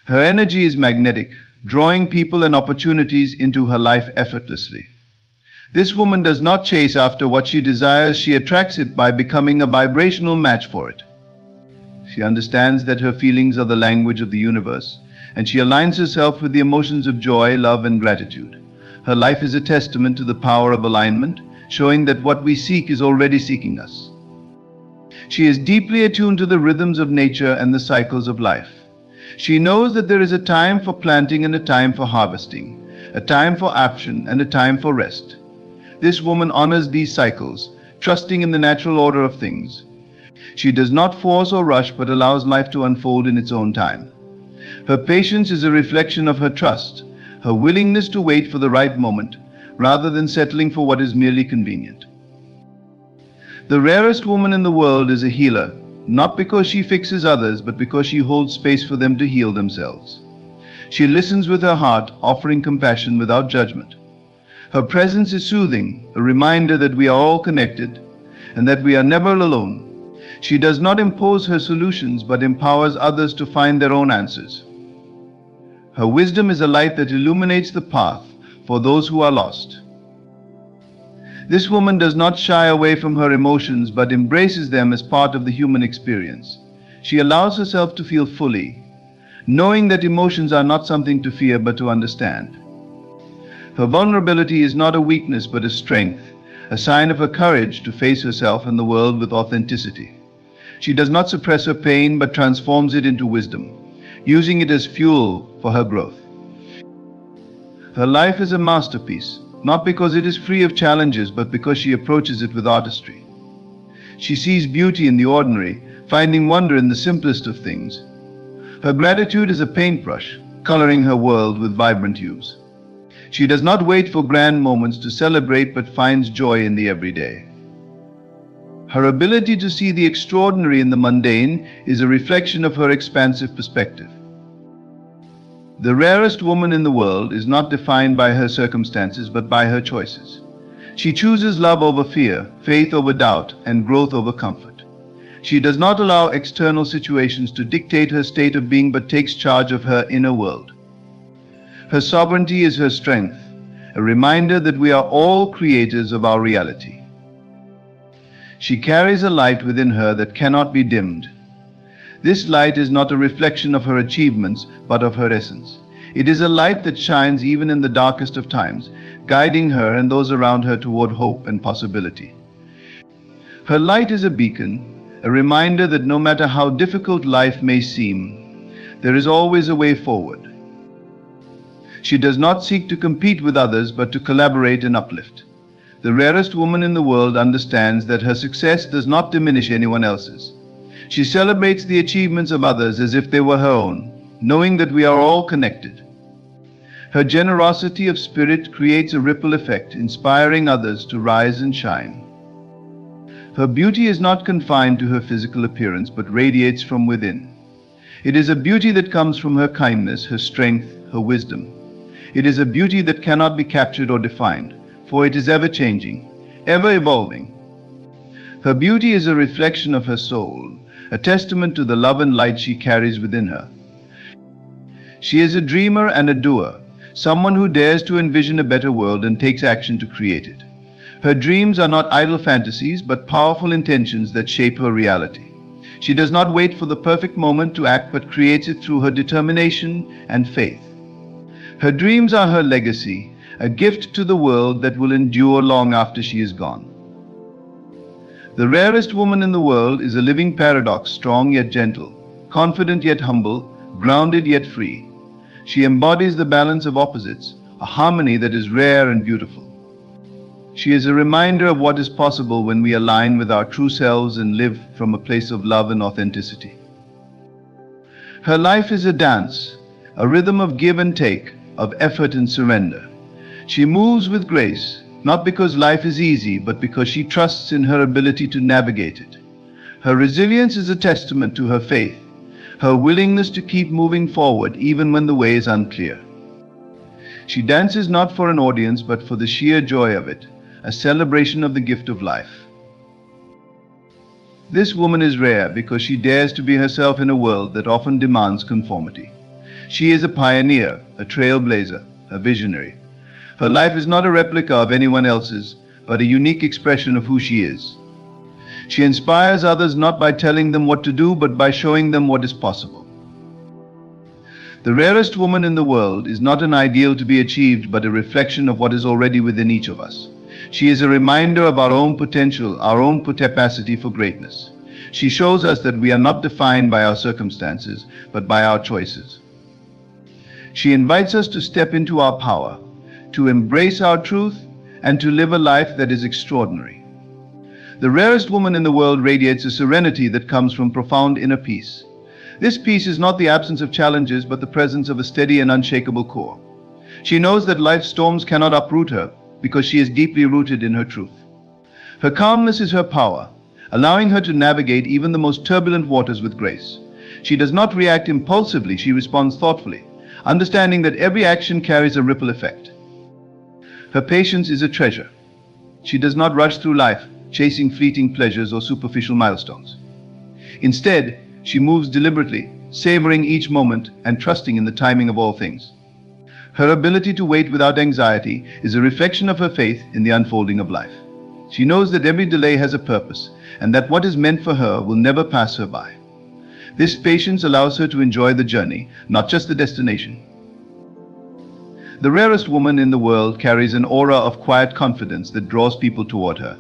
Her energy is magnetic, drawing people and opportunities into her life effortlessly. This woman does not chase after what she desires, she attracts it by becoming a vibrational match for it. She understands that her feelings are the language of the universe, and she aligns herself with the emotions of joy, love, and gratitude. Her life is a testament to the power of alignment, showing that what we seek is already seeking us. She is deeply attuned to the rhythms of nature and the cycles of life. She knows that there is a time for planting and a time for harvesting, a time for action and a time for rest. This woman honors these cycles, trusting in the natural order of things. She does not force or rush but allows life to unfold in its own time. Her patience is a reflection of her trust, her willingness to wait for the right moment, rather than settling for what is merely convenient. The rarest woman in the world is a healer, not because she fixes others, but because she holds space for them to heal themselves. She listens with her heart, offering compassion without judgment. Her presence is soothing, a reminder that we are all connected and that we are never alone. She does not impose her solutions, but empowers others to find their own answers. Her wisdom is a light that illuminates the path for those who are lost. This woman does not shy away from her emotions, but embraces them as part of the human experience. She allows herself to feel fully, knowing that emotions are not something to fear, but to understand. Her vulnerability is not a weakness, but a strength, a sign of her courage to face herself and the world with authenticity. She does not suppress her pain, but transforms it into wisdom, using it as fuel for her growth. Her life is a masterpiece, not because it is free of challenges, but because she approaches it with artistry. She sees beauty in the ordinary, finding wonder in the simplest of things. Her gratitude is a paintbrush, coloring her world with vibrant hues. She does not wait for grand moments to celebrate, but finds joy in the everyday. Her ability to see the extraordinary in the mundane is a reflection of her expansive perspective. The rarest woman in the world is not defined by her circumstances but by her choices. She chooses love over fear, faith over doubt, and growth over comfort. She does not allow external situations to dictate her state of being but takes charge of her inner world. Her sovereignty is her strength, a reminder that we are all creators of our reality. She carries a light within her that cannot be dimmed. This light is not a reflection of her achievements, but of her essence. It is a light that shines even in the darkest of times, guiding her and those around her toward hope and possibility. Her light is a beacon, a reminder that no matter how difficult life may seem, there is always a way forward. She does not seek to compete with others, but to collaborate and uplift. The rarest woman in the world understands that her success does not diminish anyone else's. She celebrates the achievements of others as if they were her own, knowing that we are all connected. Her generosity of spirit creates a ripple effect, inspiring others to rise and shine. Her beauty is not confined to her physical appearance, but radiates from within. It is a beauty that comes from her kindness, her strength, her wisdom. It is a beauty that cannot be captured or defined, for it is ever-changing, ever-evolving. Her beauty is a reflection of her soul, a testament to the love and light she carries within her. She is a dreamer and a doer, someone who dares to envision a better world and takes action to create it. Her dreams are not idle fantasies, but powerful intentions that shape her reality. She does not wait for the perfect moment to act, but creates it through her determination and faith. Her dreams are her legacy, a gift to the world that will endure long after she is gone. The rarest woman in the world is a living paradox, strong yet gentle, confident yet humble, grounded yet free. She embodies the balance of opposites, a harmony that is rare and beautiful. She is a reminder of what is possible when we align with our true selves and live from a place of love and authenticity. Her life is a dance, a rhythm of give and take, of effort and surrender. She moves with grace, not because life is easy, but because she trusts in her ability to navigate it. Her resilience is a testament to her faith, her willingness to keep moving forward even when the way is unclear. She dances not for an audience, but for the sheer joy of it, a celebration of the gift of life. This woman is rare because she dares to be herself in a world that often demands conformity. She is a pioneer, a trailblazer, a visionary. Her life is not a replica of anyone else's, but a unique expression of who she is. She inspires others not by telling them what to do, but by showing them what is possible. The rarest woman in the world is not an ideal to be achieved, but a reflection of what is already within each of us. She is a reminder of our own potential, our own capacity for greatness. She shows us that we are not defined by our circumstances, but by our choices. She invites us to step into our power, to embrace our truth, and to live a life that is extraordinary. The rarest woman in the world radiates a serenity that comes from profound inner peace. This peace is not the absence of challenges, but the presence of a steady and unshakable core. She knows that life's storms cannot uproot her because she is deeply rooted in her truth. Her calmness is her power, allowing her to navigate even the most turbulent waters with grace. She does not react impulsively, she responds thoughtfully, understanding that every action carries a ripple effect. Her patience is a treasure. She does not rush through life, chasing fleeting pleasures or superficial milestones. Instead, she moves deliberately, savoring each moment and trusting in the timing of all things. Her ability to wait without anxiety is a reflection of her faith in the unfolding of life. She knows that every delay has a purpose, and that what is meant for her will never pass her by. This patience allows her to enjoy the journey, not just the destination. The rarest woman in the world carries an aura of quiet confidence that draws people toward her.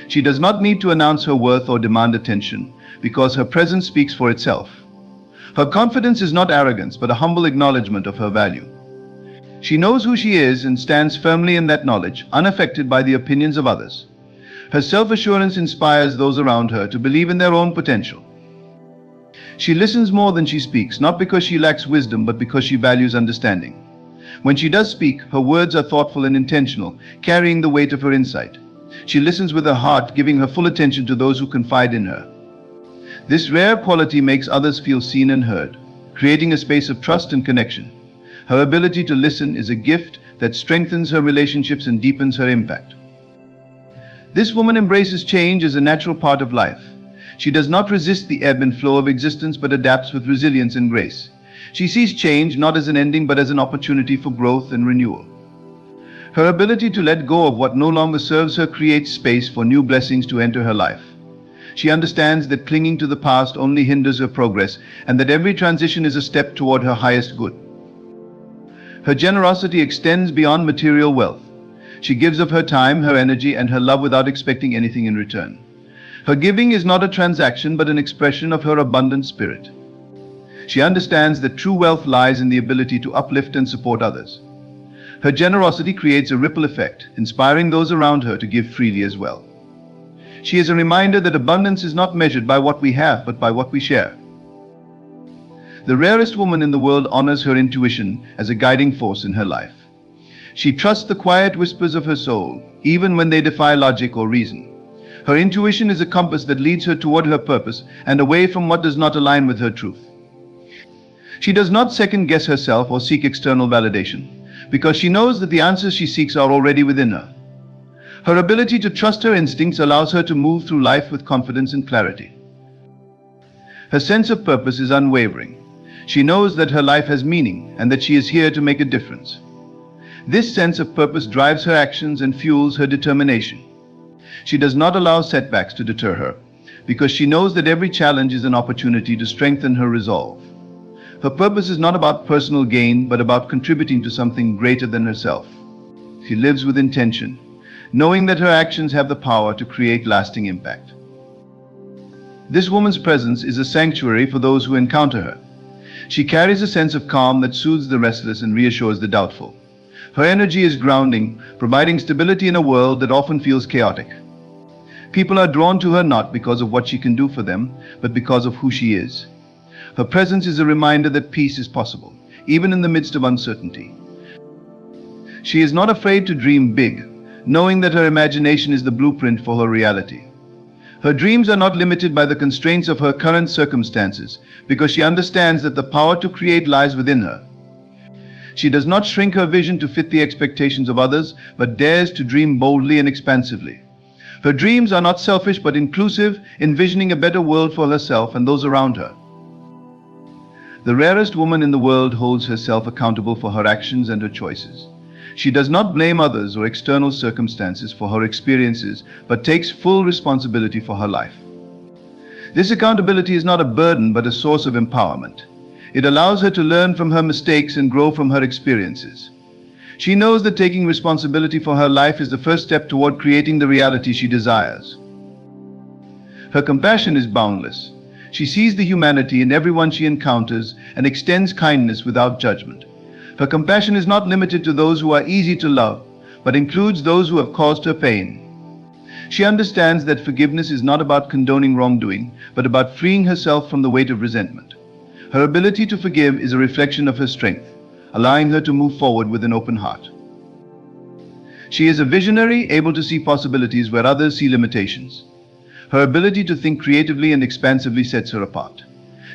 She does not need to announce her worth or demand attention, because her presence speaks for itself. Her confidence is not arrogance, but a humble acknowledgement of her value. She knows who she is and stands firmly in that knowledge, unaffected by the opinions of others. Her self-assurance inspires those around her to believe in their own potential. She listens more than she speaks, not because she lacks wisdom, but because she values understanding. When she does speak, her words are thoughtful and intentional, carrying the weight of her insight. She listens with her heart, giving her full attention to those who confide in her. This rare quality makes others feel seen and heard, creating a space of trust and connection. Her ability to listen is a gift that strengthens her relationships and deepens her impact. This woman embraces change as a natural part of life. She does not resist the ebb and flow of existence but adapts with resilience and grace. She sees change not as an ending but as an opportunity for growth and renewal. Her ability to let go of what no longer serves her creates space for new blessings to enter her life. She understands that clinging to the past only hinders her progress and that every transition is a step toward her highest good. Her generosity extends beyond material wealth. She gives of her time, her energy, and her love without expecting anything in return. Her giving is not a transaction but an expression of her abundant spirit. She understands that true wealth lies in the ability to uplift and support others. Her generosity creates a ripple effect, inspiring those around her to give freely as well. She is a reminder that abundance is not measured by what we have, but by what we share. The rarest woman in the world honors her intuition as a guiding force in her life. She trusts the quiet whispers of her soul, even when they defy logic or reason. Her intuition is a compass that leads her toward her purpose and away from what does not align with her truth. She does not second-guess herself or seek external validation, because she knows that the answers she seeks are already within her. Her ability to trust her instincts allows her to move through life with confidence and clarity. Her sense of purpose is unwavering. She knows that her life has meaning and that she is here to make a difference. This sense of purpose drives her actions and fuels her determination. She does not allow setbacks to deter her, because she knows that every challenge is an opportunity to strengthen her resolve. Her purpose is not about personal gain, but about contributing to something greater than herself. She lives with intention, knowing that her actions have the power to create lasting impact. This woman's presence is a sanctuary for those who encounter her. She carries a sense of calm that soothes the restless and reassures the doubtful. Her energy is grounding, providing stability in a world that often feels chaotic. People are drawn to her not because of what she can do for them, but because of who she is. Her presence is a reminder that peace is possible, even in the midst of uncertainty. She is not afraid to dream big, knowing that her imagination is the blueprint for her reality. Her dreams are not limited by the constraints of her current circumstances, because she understands that the power to create lies within her. She does not shrink her vision to fit the expectations of others, but dares to dream boldly and expansively. Her dreams are not selfish but inclusive, envisioning a better world for herself and those around her. The rarest woman in the world holds herself accountable for her actions and her choices. She does not blame others or external circumstances for her experiences, but takes full responsibility for her life. This accountability is not a burden, but a source of empowerment. It allows her to learn from her mistakes and grow from her experiences. She knows that taking responsibility for her life is the first step toward creating the reality she desires. Her compassion is boundless. She sees the humanity in everyone she encounters and extends kindness without judgment. Her compassion is not limited to those who are easy to love, but includes those who have caused her pain. She understands that forgiveness is not about condoning wrongdoing, but about freeing herself from the weight of resentment. Her ability to forgive is a reflection of her strength, allowing her to move forward with an open heart. She is a visionary, able to see possibilities where others see limitations. Her ability to think creatively and expansively sets her apart.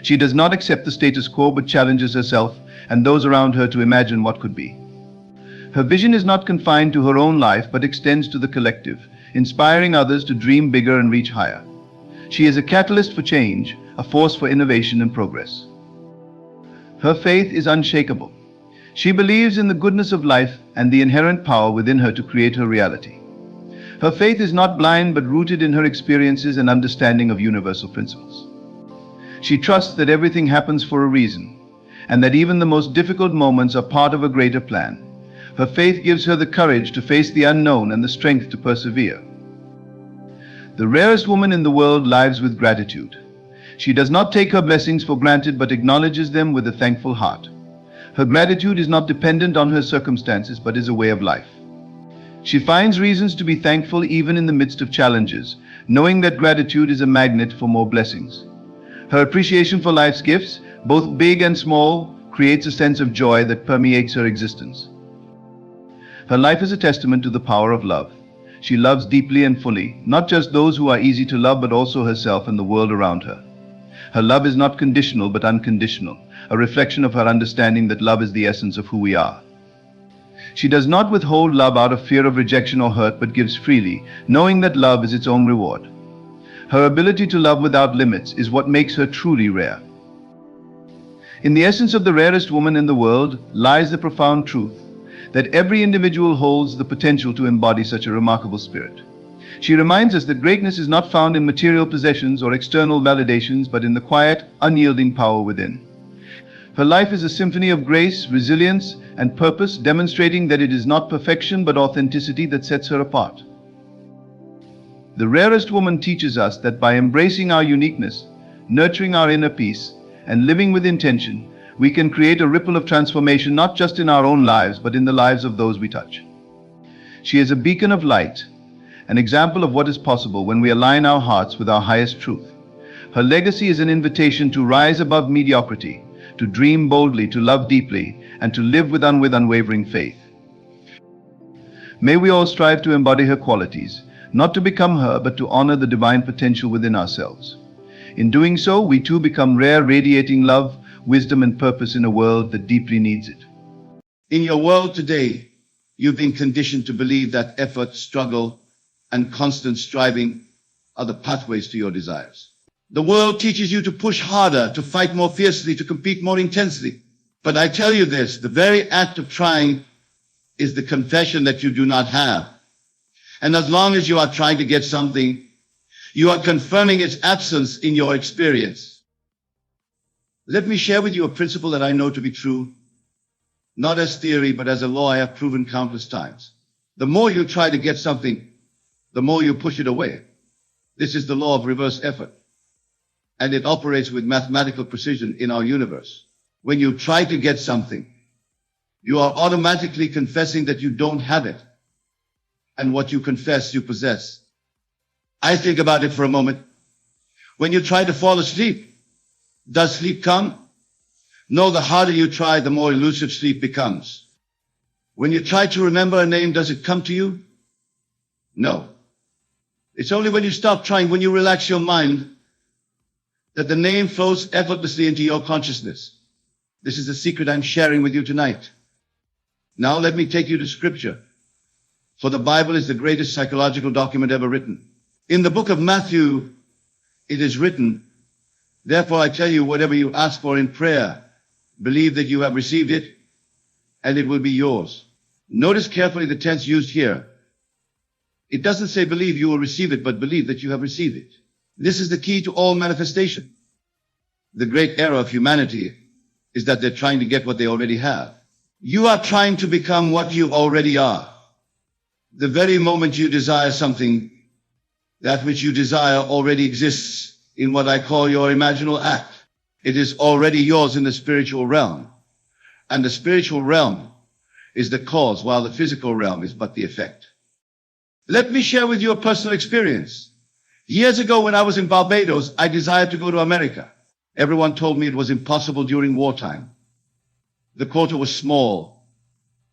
She does not accept the status quo but challenges herself and those around her to imagine what could be. Her vision is not confined to her own life but extends to the collective, inspiring others to dream bigger and reach higher. She is a catalyst for change, a force for innovation and progress. Her faith is unshakable. She believes in the goodness of life and the inherent power within her to create her reality. Her faith is not blind but rooted in her experiences and understanding of universal principles. She trusts that everything happens for a reason, and that even the most difficult moments are part of a greater plan. Her faith gives her the courage to face the unknown and the strength to persevere. The rarest woman in the world lives with gratitude. She does not take her blessings for granted but acknowledges them with a thankful heart. Her gratitude is not dependent on her circumstances but is a way of life. She finds reasons to be thankful even in the midst of challenges, knowing that gratitude is a magnet for more blessings. Her appreciation for life's gifts, both big and small, creates a sense of joy that permeates her existence. Her life is a testament to the power of love. She loves deeply and fully, not just those who are easy to love but also herself and the world around her. Her love is not conditional but unconditional, a reflection of her understanding that love is the essence of who we are. She does not withhold love out of fear of rejection or hurt, but gives freely, knowing that love is its own reward. Her ability to love without limits is what makes her truly rare. In the essence of the rarest woman in the world lies the profound truth that every individual holds the potential to embody such a remarkable spirit. She reminds us that greatness is not found in material possessions or external validations, but in the quiet, unyielding power within. Her life is a symphony of grace, resilience, and purpose, demonstrating that it is not perfection but authenticity that sets her apart. The rarest woman teaches us that by embracing our uniqueness, nurturing our inner peace, and living with intention, we can create a ripple of transformation not just in our own lives but in the lives of those we touch. She is a beacon of light, an example of what is possible when we align our hearts with our highest truth. Her legacy is an invitation to rise above mediocrity, to dream boldly, to love deeply, and to live with unwavering faith. May we all strive to embody her qualities, not to become her, but to honor the divine potential within ourselves. In doing so, we too become rare, radiating love, wisdom, and purpose in a world that deeply needs it. In your world today, you've been conditioned to believe that effort, struggle, and constant striving are the pathways to your desires. The world teaches you to push harder, to fight more fiercely, to compete more intensely. But I tell you this, the very act of trying is the confession that you do not have. And as long as you are trying to get something, you are confirming its absence in your experience. Let me share with you a principle that I know to be true, not as theory, but as a law I have proven countless times. The more you try to get something, the more you push it away. This is the law of reverse effort, and it operates with mathematical precision in our universe. When you try to get something, you are automatically confessing that you don't have it, and what you confess, you possess. I think about it for a moment. When you try to fall asleep, does sleep come? No, the harder you try, the more elusive sleep becomes. When you try to remember a name, does it come to you? No. It's only when you stop trying, when you relax your mind, that the name flows effortlessly into your consciousness. This is the secret I'm sharing with you tonight. Now let me take you to scripture, for the Bible is the greatest psychological document ever written. In the book of Matthew, it is written, "Therefore I tell you, whatever you ask for in prayer, believe that you have received it, and it will be yours." Notice carefully the tense used here. It doesn't say believe you will receive it, but believe that you have received it. This is the key to all manifestation. The great error of humanity is that they're trying to get what they already have. You are trying to become what you already are. The very moment you desire something, that which you desire already exists in what I call your imaginal act. It is already yours in the spiritual realm. And the spiritual realm is the cause, while the physical realm is but the effect. Let me share with you a personal experience. Years ago, when I was in Barbados, I desired to go to America. Everyone told me it was impossible during wartime. The quota was small,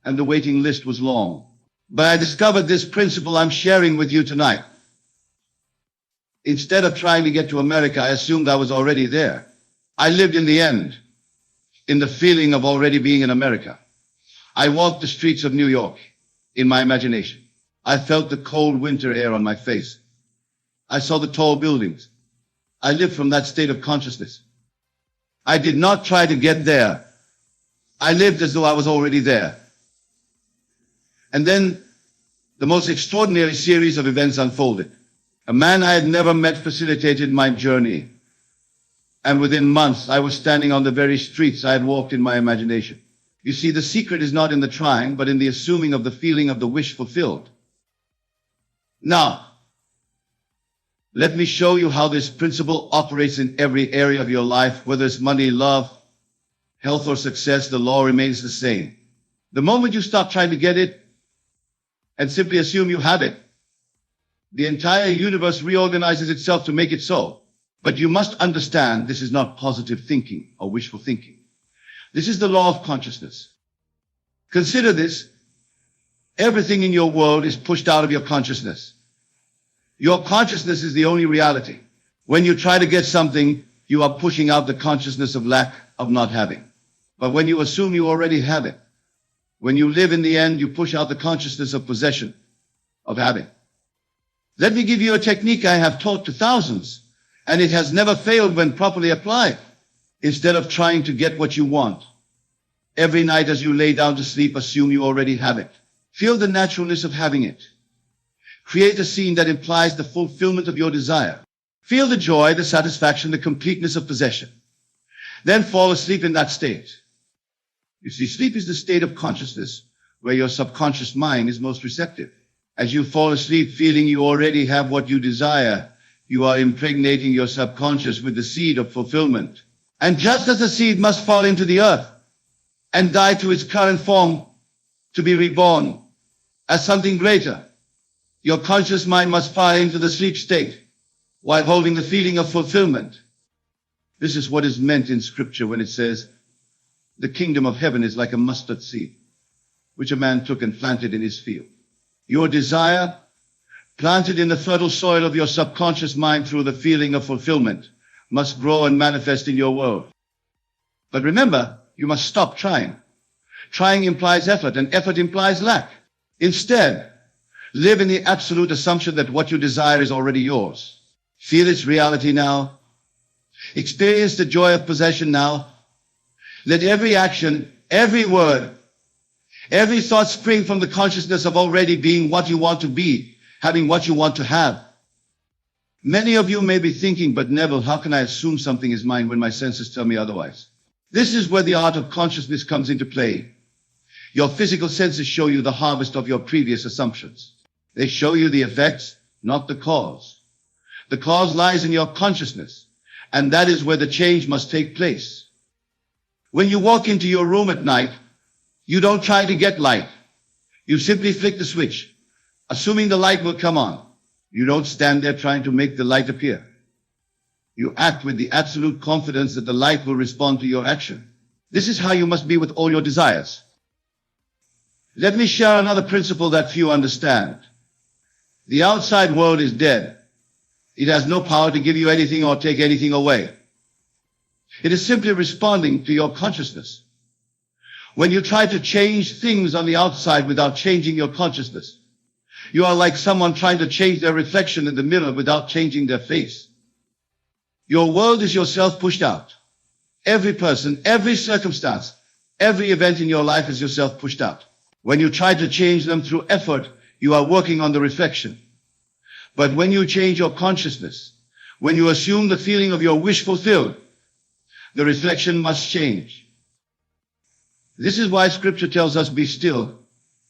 and the waiting list was long. But I discovered this principle I'm sharing with you tonight. Instead of trying to get to America, I assumed I was already there. I lived in the end, in the feeling of already being in America. I walked the streets of New York in my imagination. I felt the cold winter air on my face. I saw the tall buildings. I lived from that state of consciousness. I did not try to get there. I lived as though I was already there. And then the most extraordinary series of events unfolded. A man I had never met facilitated my journey. And within months, I was standing on the very streets I had walked in my imagination. You see, the secret is not in the trying, but in the assuming of the feeling of the wish fulfilled. Now, let me show you how this principle operates in every area of your life. Whether it's money, love, health, or success, the law remains the same. The moment you stop trying to get it and simply assume you have it, the entire universe reorganizes itself to make it so. But you must understand this is not positive thinking or wishful thinking. This is the law of consciousness. Consider this. Everything in your world is pushed out of your consciousness. Your consciousness is the only reality. When you try to get something, you are pushing out the consciousness of lack, of not having. But when you assume you already have it, when you live in the end, you push out the consciousness of possession, of having. Let me give you a technique I have taught to thousands, and it has never failed when properly applied. Instead of trying to get what you want, every night as you lay down to sleep, assume you already have it. Feel the naturalness of having it. Create a scene that implies the fulfillment of your desire. Feel the joy, the satisfaction, the completeness of possession. Then fall asleep in that state. You see, sleep is the state of consciousness where your subconscious mind is most receptive. As you fall asleep feeling you already have what you desire, you are impregnating your subconscious with the seed of fulfillment. And just as the seed must fall into the earth and die to its current form to be reborn as something greater, your conscious mind must fall into the sleep state while holding the feeling of fulfillment. This is what is meant in Scripture when it says, the kingdom of heaven is like a mustard seed, which a man took and planted in his field. Your desire, planted in the fertile soil of your subconscious mind through the feeling of fulfillment, must grow and manifest in your world. But remember, you must stop trying. Trying implies effort, and effort implies lack. Instead, live in the absolute assumption that what you desire is already yours. Feel its reality now. Experience the joy of possession now. Let every action, every word, every thought spring from the consciousness of already being what you want to be, having what you want to have. Many of you may be thinking, but Neville, how can I assume something is mine when my senses tell me otherwise? This is where the art of consciousness comes into play. Your physical senses show you the harvest of your previous assumptions. They show you the effects, not the cause. The cause lies in your consciousness, and that is where the change must take place. When you walk into your room at night, you don't try to get light. You simply flick the switch, assuming the light will come on. You don't stand there trying to make the light appear. You act with the absolute confidence that the light will respond to your action. This is how you must be with all your desires. Let me share another principle that few understand. The outside world is dead. It has no power to give you anything or take anything away. It is simply responding to your consciousness. When you try to change things on the outside without changing your consciousness, you are like someone trying to change their reflection in the mirror without changing their face. Your world is yourself pushed out. Every person, every circumstance, every event in your life is yourself pushed out. When you try to change them through effort, you are working on the reflection. But when you change your consciousness, when you assume the feeling of your wish fulfilled, the reflection must change. This is why Scripture tells us, be still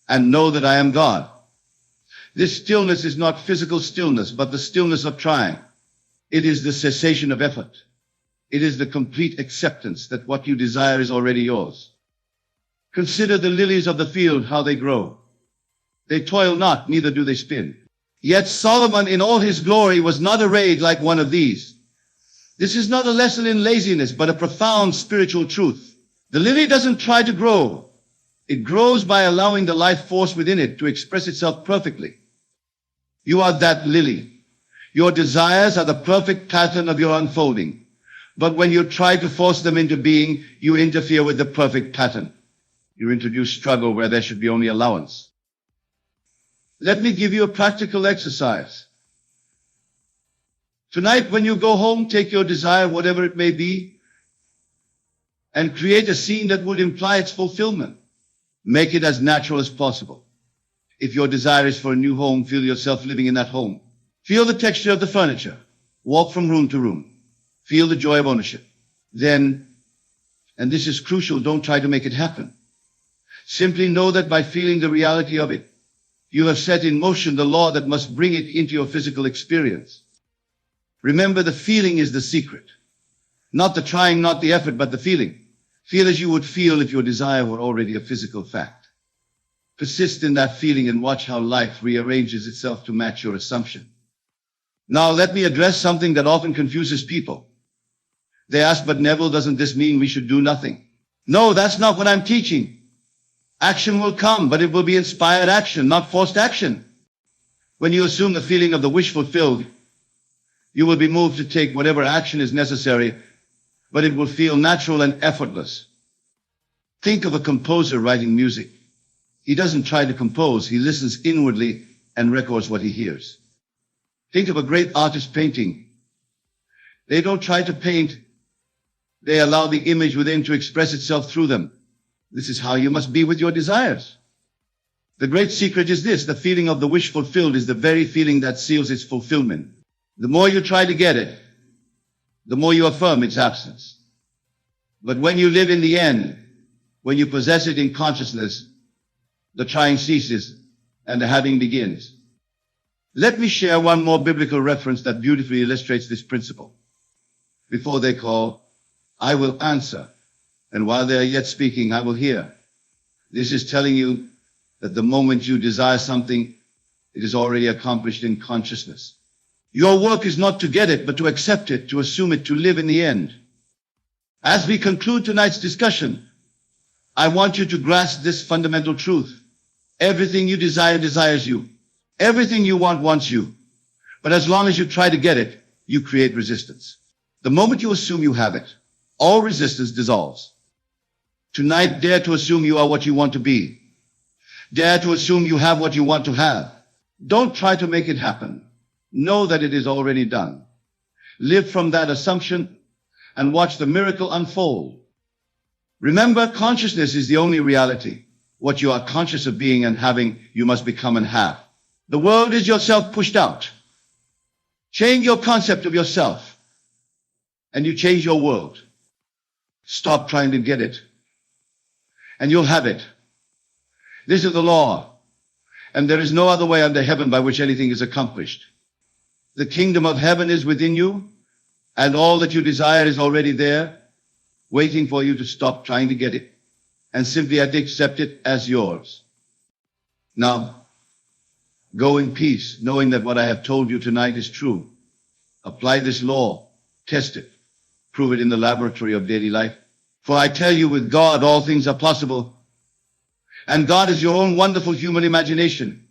and know that I am God. This stillness is not physical stillness, but the stillness of trying. It is the cessation of effort. It is the complete acceptance that what you desire is already yours. Consider the lilies of the field, how they grow. They toil not, neither do they spin. Yet Solomon in all his glory was not arrayed like one of these. This is not a lesson in laziness, but a profound spiritual truth. The lily doesn't try to grow. It grows by allowing the life force within it to express itself perfectly. You are that lily. Your desires are the perfect pattern of your unfolding. But when you try to force them into being, you interfere with the perfect pattern. You introduce struggle where there should be only allowance. Let me give you a practical exercise. Tonight, when you go home, take your desire, whatever it may be, and create a scene that would imply its fulfillment. Make it as natural as possible. If your desire is for a new home, feel yourself living in that home. Feel the texture of the furniture. Walk from room to room. Feel the joy of ownership. Then, and this is crucial, don't try to make it happen. Simply know that by feeling the reality of it, you have set in motion the law that must bring it into your physical experience. Remember, the feeling is the secret. Not the trying, not the effort, but the feeling. Feel as you would feel if your desire were already a physical fact. Persist in that feeling and watch how life rearranges itself to match your assumption. Now let me address something that often confuses people. They ask, but Neville, doesn't this mean we should do nothing? No, that's not what I'm teaching. Action will come, but it will be inspired action, not forced action. When you assume the feeling of the wish fulfilled, you will be moved to take whatever action is necessary but it will feel natural and effortless. Think of a composer writing music. He doesn't try to compose, he listens inwardly and records what he hears. Think of a great artist painting. They don't try to paint, they allow the image within to express itself through them. This is how you must be with your desires. The great secret is this: the feeling of the wish fulfilled is the very feeling that seals its fulfillment. The more you try to get it, the more you affirm its absence. But when you live in the end, when you possess it in consciousness, the trying ceases and the having begins. Let me share one more biblical reference that beautifully illustrates this principle. Before they call, I will answer, and while they are yet speaking, I will hear. This is telling you that the moment you desire something, it is already accomplished in consciousness. Your work is not to get it, but to accept it, to assume it, to live in the end. As we conclude tonight's discussion, I want you to grasp this fundamental truth. Everything you desire desires you. Everything you want wants you. But as long as you try to get it, you create resistance. The moment you assume you have it, all resistance dissolves. Tonight, dare to assume you are what you want to be. Dare to assume you have what you want to have. Don't try to make it happen. Know that it is already done. Live from that assumption and watch the miracle unfold. Remember, consciousness is the only reality. What you are conscious of being and having, you must become and have. The world is yourself pushed out. Change your concept of yourself, and you change your world. Stop trying to get it, and you'll have it. This is the law, and there is no other way under heaven by which anything is accomplished. The kingdom of heaven is within you, and all that you desire is already there, waiting for you to stop trying to get it and simply accept it as yours. Now, go in peace, knowing that what I have told you tonight is true. Apply this law, test it, prove it in the laboratory of daily life. For I tell you, with God, all things are possible. And God is your own wonderful human imagination.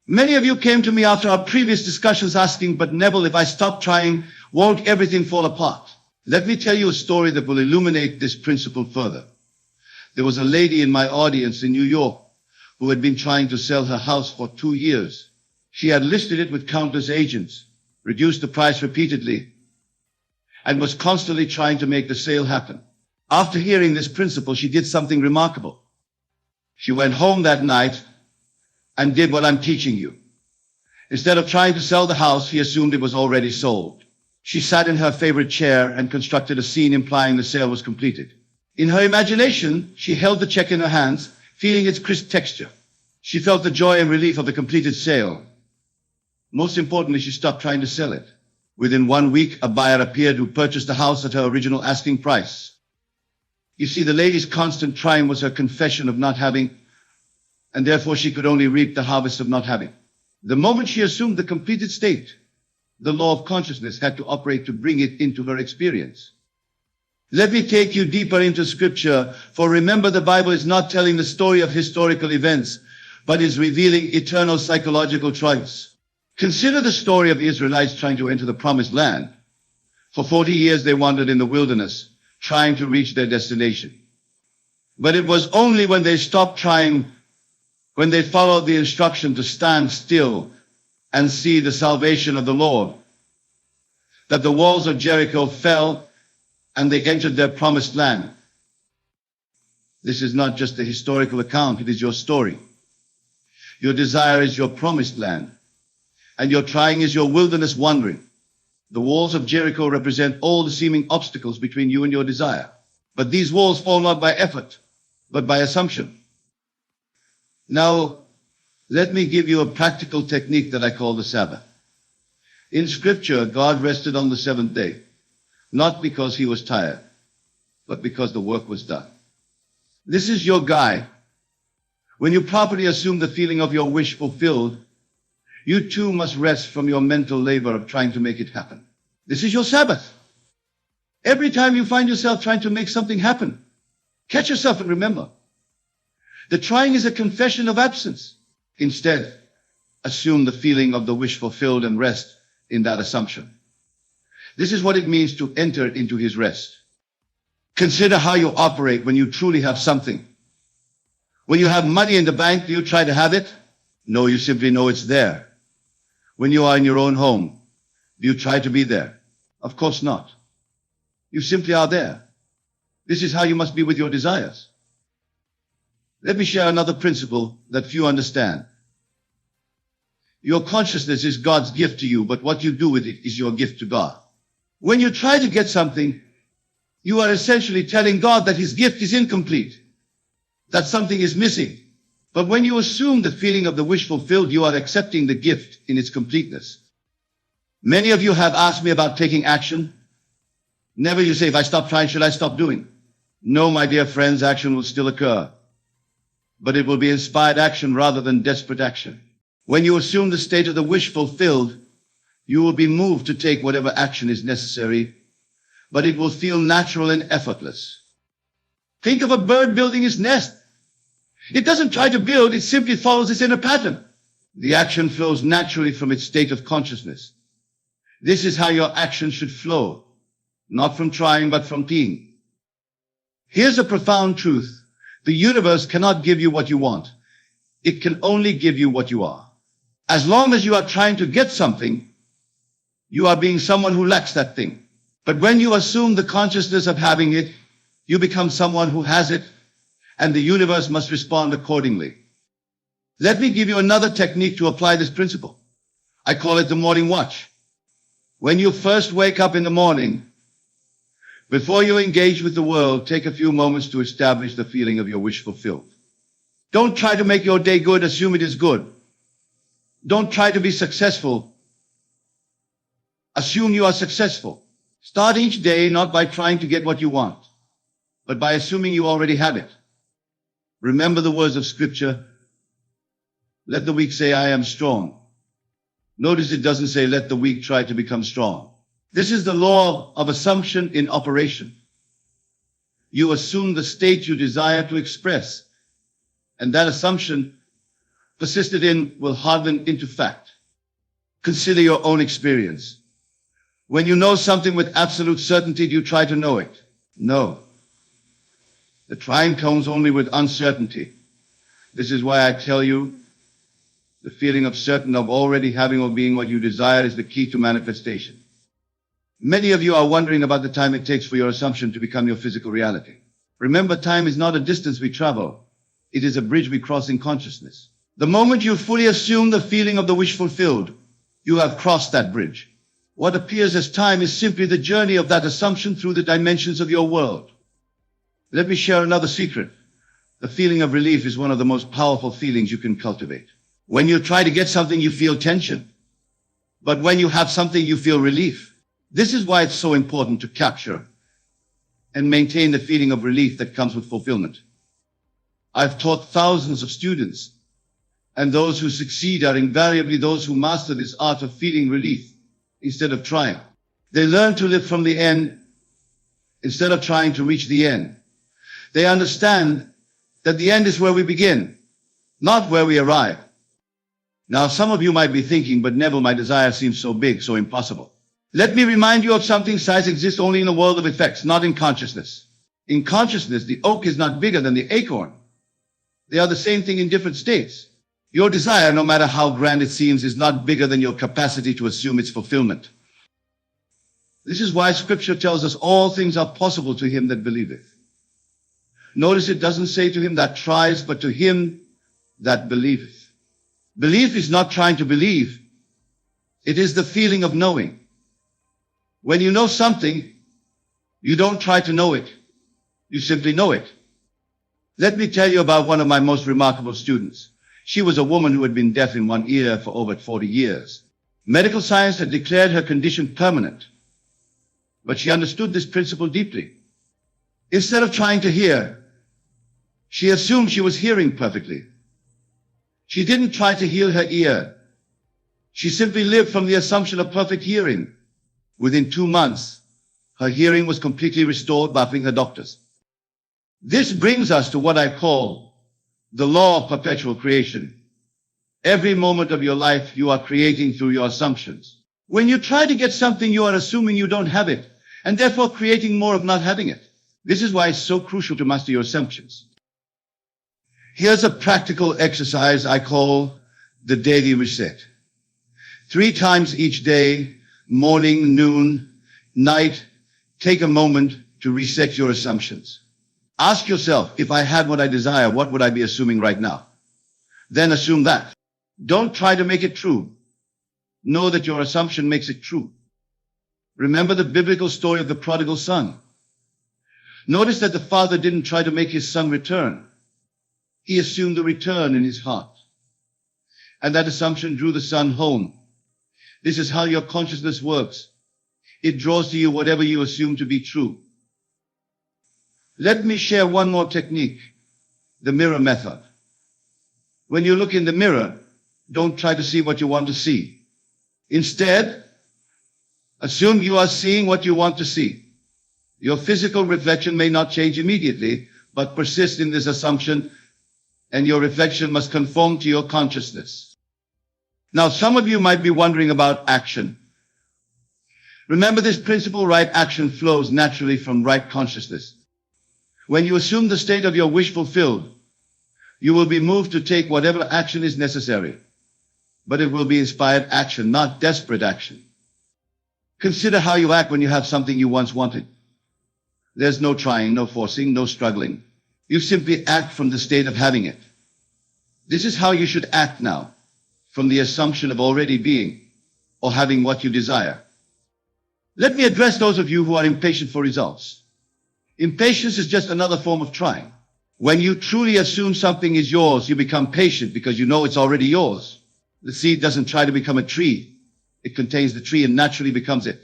Many of you came to me after our previous discussions asking, but Neville, if I stop trying, won't everything fall apart? Let me tell you a story that will illuminate this principle further. There was a lady in my audience in New York who had been trying to sell her house for 2 years. She had listed it with countless agents, reduced the price repeatedly, and was constantly trying to make the sale happen. After hearing this principle, she did something remarkable. She went home that night and did what I'm teaching you. Instead of trying to sell the house, she assumed it was already sold. She sat in her favorite chair and constructed a scene implying the sale was completed. In her imagination, she held the check in her hands, feeling its crisp texture. She felt the joy and relief of the completed sale. Most importantly, she stopped trying to sell it. Within 1 week, a buyer appeared who purchased the house at her original asking price. You see, the lady's constant trying was her confession of not having, and therefore she could only reap the harvest of not having. The moment she assumed the completed state, the law of consciousness had to operate to bring it into her experience. Let me take you deeper into scripture, for remember, the Bible is not telling the story of historical events, but is revealing eternal psychological truths. Consider the story of the Israelites trying to enter the promised land. For 40 years they wandered in the wilderness, trying to reach their destination. But it was only when they stopped trying, when they followed the instruction to stand still and see the salvation of the Lord, that the walls of Jericho fell and they entered their promised land. This is not just a historical account, it is your story. Your desire is your promised land, and your trying is your wilderness wandering. The walls of Jericho represent all the seeming obstacles between you and your desire. But these walls fall not by effort, but by assumption. Now, let me give you a practical technique that I call the Sabbath. In Scripture, God rested on the seventh day, not because he was tired, but because the work was done. This is your guide. When you properly assume the feeling of your wish fulfilled, you too must rest from your mental labor of trying to make it happen. This is your Sabbath. Every time you find yourself trying to make something happen, catch yourself and remember, the trying is a confession of absence. Instead, assume the feeling of the wish fulfilled and rest in that assumption. This is what it means to enter into his rest. Consider how you operate when you truly have something. When you have money in the bank, do you try to have it? No, you simply know it's there. When you are in your own home, do you try to be there? Of course not. You simply are there. This is how you must be with your desires. Let me share another principle that few understand. Your consciousness is God's gift to you, but what you do with it is your gift to God. When you try to get something, you are essentially telling God that His gift is incomplete, that something is missing. But when you assume the feeling of the wish fulfilled, you are accepting the gift in its completeness. Many of you have asked me about taking action. Never you say, if I stop trying, should I stop doing? No, my dear friends, action will still occur. But it will be inspired action rather than desperate action. When you assume the state of the wish fulfilled, you will be moved to take whatever action is necessary, but it will feel natural and effortless. Think of a bird building its nest. It doesn't try to build, it simply follows its inner pattern. The action flows naturally from its state of consciousness. This is how your action should flow, not from trying, but from being. Here's a profound truth. The universe cannot give you what you want. It can only give you what you are. As long as you are trying to get something, you are being someone who lacks that thing. But when you assume the consciousness of having it, you become someone who has it, and the universe must respond accordingly. Let me give you another technique to apply this principle. I call it the morning watch. When you first wake up in the morning, before you engage with the world, take a few moments to establish the feeling of your wish fulfilled. Don't try to make your day good, assume it is good. Don't try to be successful. Assume you are successful. Start each day not by trying to get what you want, but by assuming you already have it. Remember the words of Scripture. Let the weak say, I am strong. Notice it doesn't say, let the weak try to become strong. This is the law of assumption in operation. You assume the state you desire to express, and that assumption persisted in will harden into fact. Consider your own experience. When you know something with absolute certainty, do you try to know it? No. The trying comes only with uncertainty. This is why I tell you, the feeling of certain of already having or being what you desire is the key to manifestation. Many of you are wondering about the time it takes for your assumption to become your physical reality. Remember, time is not a distance we travel. It is a bridge we cross in consciousness. The moment you fully assume the feeling of the wish fulfilled, you have crossed that bridge. What appears as time is simply the journey of that assumption through the dimensions of your world. Let me share another secret. The feeling of relief is one of the most powerful feelings you can cultivate. When you try to get something, you feel tension. But when you have something, you feel relief. This is why it's so important to capture and maintain the feeling of relief that comes with fulfillment. I've taught thousands of students, and those who succeed are invariably those who master this art of feeling relief instead of trying. They learn to live from the end instead of trying to reach the end. They understand that the end is where we begin, not where we arrive. Now, some of you might be thinking, but Neville, my desire seems so big, so impossible. Let me remind you of something. Size exists only in the world of effects, not in consciousness. In consciousness, the oak is not bigger than the acorn. They are the same thing in different states. Your desire, no matter how grand it seems, is not bigger than your capacity to assume its fulfillment. This is why Scripture tells us all things are possible to him that believeth. Notice it doesn't say to him that tries, but to him that believeth. Belief is not trying to believe. It is the feeling of knowing. When you know something, you don't try to know it. You simply know it. Let me tell you about one of my most remarkable students. She was a woman who had been deaf in one ear for over 40 years. Medical science had declared her condition permanent, but she understood this principle deeply. Instead of trying to hear, she assumed she was hearing perfectly. She didn't try to heal her ear. She simply lived from the assumption of perfect hearing. Within 2 months, her hearing was completely restored, baffling her doctors. This brings us to what I call the law of perpetual creation. Every moment of your life you are creating through your assumptions. When you try to get something, you are assuming you don't have it, and therefore creating more of not having it. This is why it's so crucial to master your assumptions. Here's a practical exercise I call the daily reset. 3 times each day, morning, noon, night, take a moment to reset your assumptions. Ask yourself, if I had what I desire, what would I be assuming right now? Then assume that. Don't try to make it true. Know that your assumption makes it true. Remember the biblical story of the prodigal son. Notice that the father didn't try to make his son return. He assumed the return in his heart. And that assumption drew the son home. This is how your consciousness works. It draws to you whatever you assume to be true. Let me share one more technique, the mirror method. When you look in the mirror, don't try to see what you want to see. Instead, assume you are seeing what you want to see. Your physical reflection may not change immediately, but persist in this assumption, and your reflection must conform to your consciousness. Now, some of you might be wondering about action. Remember this principle, right action flows naturally from right consciousness. When you assume the state of your wish fulfilled, you will be moved to take whatever action is necessary. But it will be inspired action, not desperate action. Consider how you act when you have something you once wanted. There's no trying, no forcing, no struggling. You simply act from the state of having it. This is how you should act now, from the assumption of already being or having what you desire. Let me address those of you who are impatient for results. Impatience is just another form of trying. When you truly assume something is yours, you become patient because you know it's already yours. The seed doesn't try to become a tree. It contains the tree and naturally becomes it.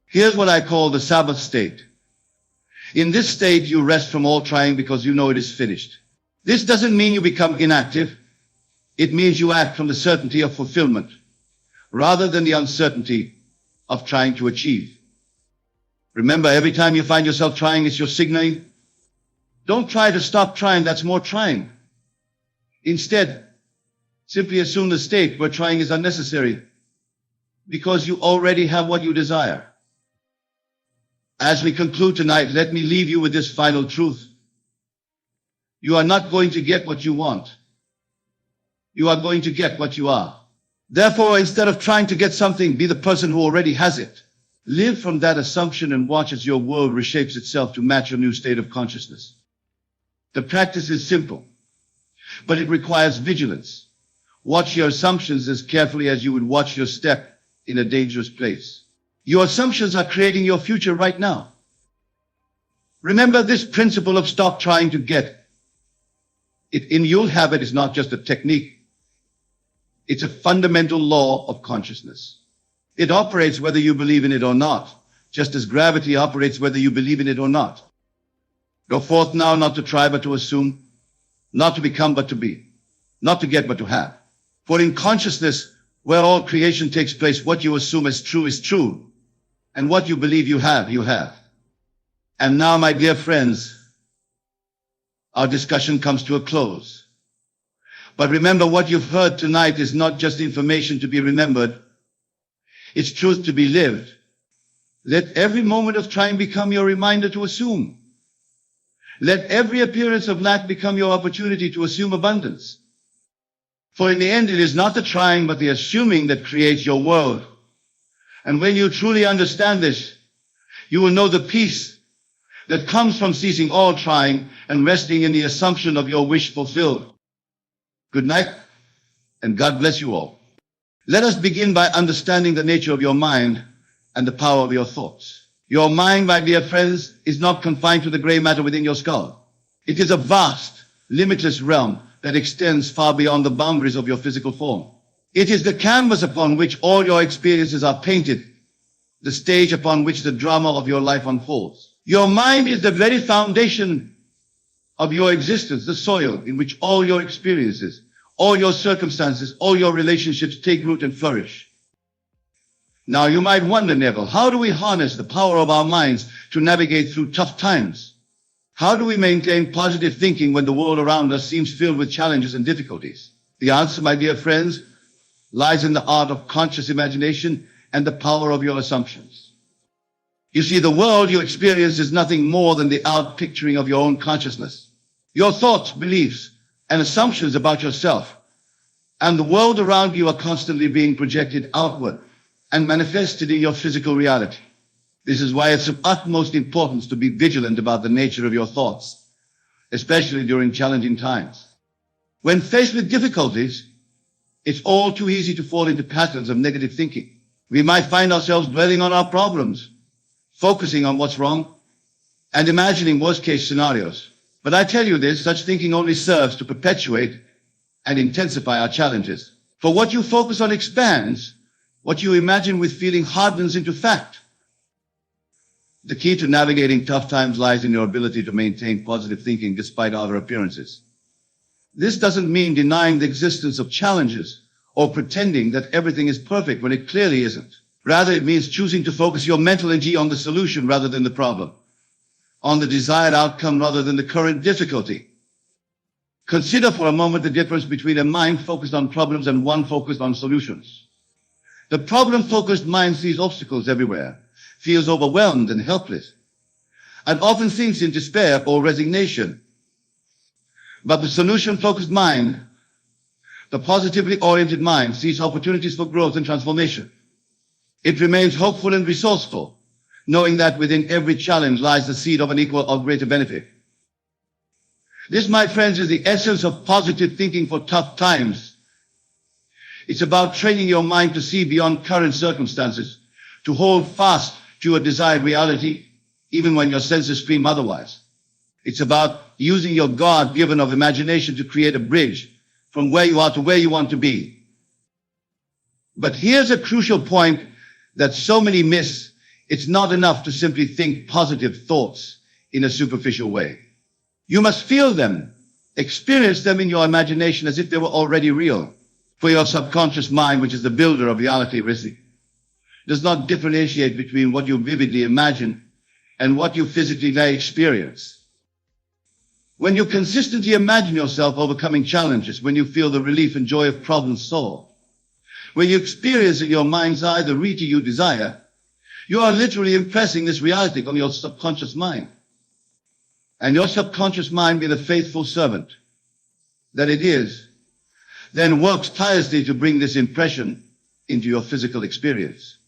Here's what I call the Sabbath state. In this state, you rest from all trying because you know it is finished. This doesn't mean you become inactive. It means you act from the certainty of fulfillment rather than the uncertainty of trying to achieve. Remember, every time you find yourself trying, it's your signaling. Don't try to stop trying. That's more trying. Instead, simply assume the state where trying is unnecessary because you already have what you desire. As we conclude tonight, let me leave you with this final truth. You are not going to get what you want. You are going to get what you are. Therefore, instead of trying to get something, be the person who already has it. Live from that assumption and watch as your world reshapes itself to match your new state of consciousness. The practice is simple, but it requires vigilance. Watch your assumptions as carefully as you would watch your step in a dangerous place. Your assumptions are creating your future right now. Remember this principle of stop trying to get. You'll have it is not just a technique. It's a fundamental law of consciousness. It operates whether you believe in it or not, just as gravity operates whether you believe in it or not. Go forth now, not to try but to assume, not to become but to be, not to get but to have. For in consciousness, where all creation takes place, what you assume as true is true, and what you believe you have, you have. And now, my dear friends, our discussion comes to a close. But remember, what you've heard tonight is not just information to be remembered. It's truth to be lived. Let every moment of trying become your reminder to assume. Let every appearance of lack become your opportunity to assume abundance. For in the end, it is not the trying, but the assuming that creates your world. And when you truly understand this, you will know the peace that comes from ceasing all trying and resting in the assumption of your wish fulfilled. Good night, and God bless you all. Let us begin by understanding the nature of your mind and the power of your thoughts. Your mind, my dear friends, is not confined to the gray matter within your skull. It is a vast, limitless realm that extends far beyond the boundaries of your physical form. It is the canvas upon which all your experiences are painted, the stage upon which the drama of your life unfolds. Your mind is the very foundation of your existence, the soil in which all your experiences, all your circumstances, all your relationships take root and flourish. Now you might wonder, Neville, how do we harness the power of our minds to navigate through tough times? How do we maintain positive thinking when the world around us seems filled with challenges and difficulties? The answer, my dear friends, lies in the art of conscious imagination and the power of your assumptions. You see, the world you experience is nothing more than the outpicturing of your own consciousness. Your thoughts, beliefs, and assumptions about yourself and the world around you are constantly being projected outward and manifested in your physical reality. This is why it's of utmost importance to be vigilant about the nature of your thoughts, especially during challenging times. When faced with difficulties, it's all too easy to fall into patterns of negative thinking. We might find ourselves dwelling on our problems, focusing on what's wrong, and imagining worst-case scenarios. But I tell you this, such thinking only serves to perpetuate and intensify our challenges. For what you focus on expands, what you imagine with feeling hardens into fact. The key to navigating tough times lies in your ability to maintain positive thinking despite outer appearances. This doesn't mean denying the existence of challenges or pretending that everything is perfect when it clearly isn't. Rather, it means choosing to focus your mental energy on the solution rather than the problem, on the desired outcome rather than the current difficulty. Consider for a moment the difference between a mind focused on problems and one focused on solutions. The problem-focused mind sees obstacles everywhere, feels overwhelmed and helpless, and often thinks in despair or resignation. But the solution-focused mind, the positively oriented mind, sees opportunities for growth and transformation. It remains hopeful and resourceful, knowing that within every challenge lies the seed of an equal or greater benefit. This, my friends, is the essence of positive thinking for tough times. It's about training your mind to see beyond current circumstances, to hold fast to a desired reality, even when your senses scream otherwise. It's about using your God-given of imagination to create a bridge from where you are to where you want to be. But here's a crucial point that so many miss. It's not enough to simply think positive thoughts in a superficial way. You must feel them, experience them in your imagination as if they were already real. For your subconscious mind, which is the builder of reality, does not differentiate between what you vividly imagine and what you physically may experience. When you consistently imagine yourself overcoming challenges, when you feel the relief and joy of problems solved, when you experience in your mind's eye the reality you desire, you are literally impressing this reality on your subconscious mind. And your subconscious mind, being the faithful servant that it is, then works tirelessly to bring this impression into your physical experience.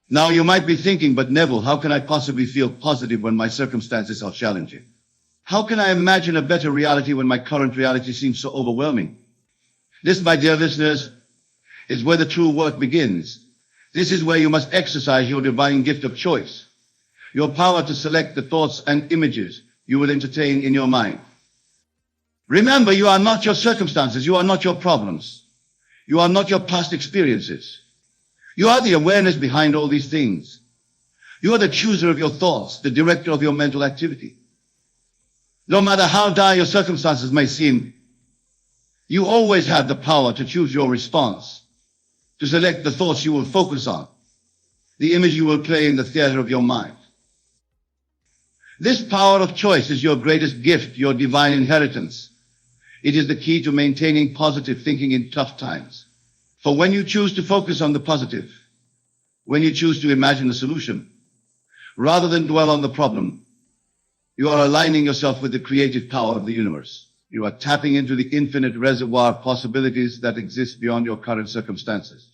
Now you might be thinking, but Neville, how can I possibly feel positive when my circumstances are challenging? How can I imagine a better reality when my current reality seems so overwhelming? This, my dear listeners, is where the true work begins. This is where you must exercise your divine gift of choice, your power to select the thoughts and images you will entertain in your mind. Remember, you are not your circumstances. You are not your problems. You are not your past experiences. You are the awareness behind all these things. You are the chooser of your thoughts, the director of your mental activity. No matter how dire your circumstances may seem, you always have the power to choose your response, to select the thoughts you will focus on, the image you will play in the theater of your mind. This power of choice is your greatest gift, your divine inheritance. It is the key to maintaining positive thinking in tough times. For when you choose to focus on the positive, when you choose to imagine the solution, rather than dwell on the problem, you are aligning yourself with the creative power of the universe. You are tapping into the infinite reservoir of possibilities that exist beyond your current circumstances.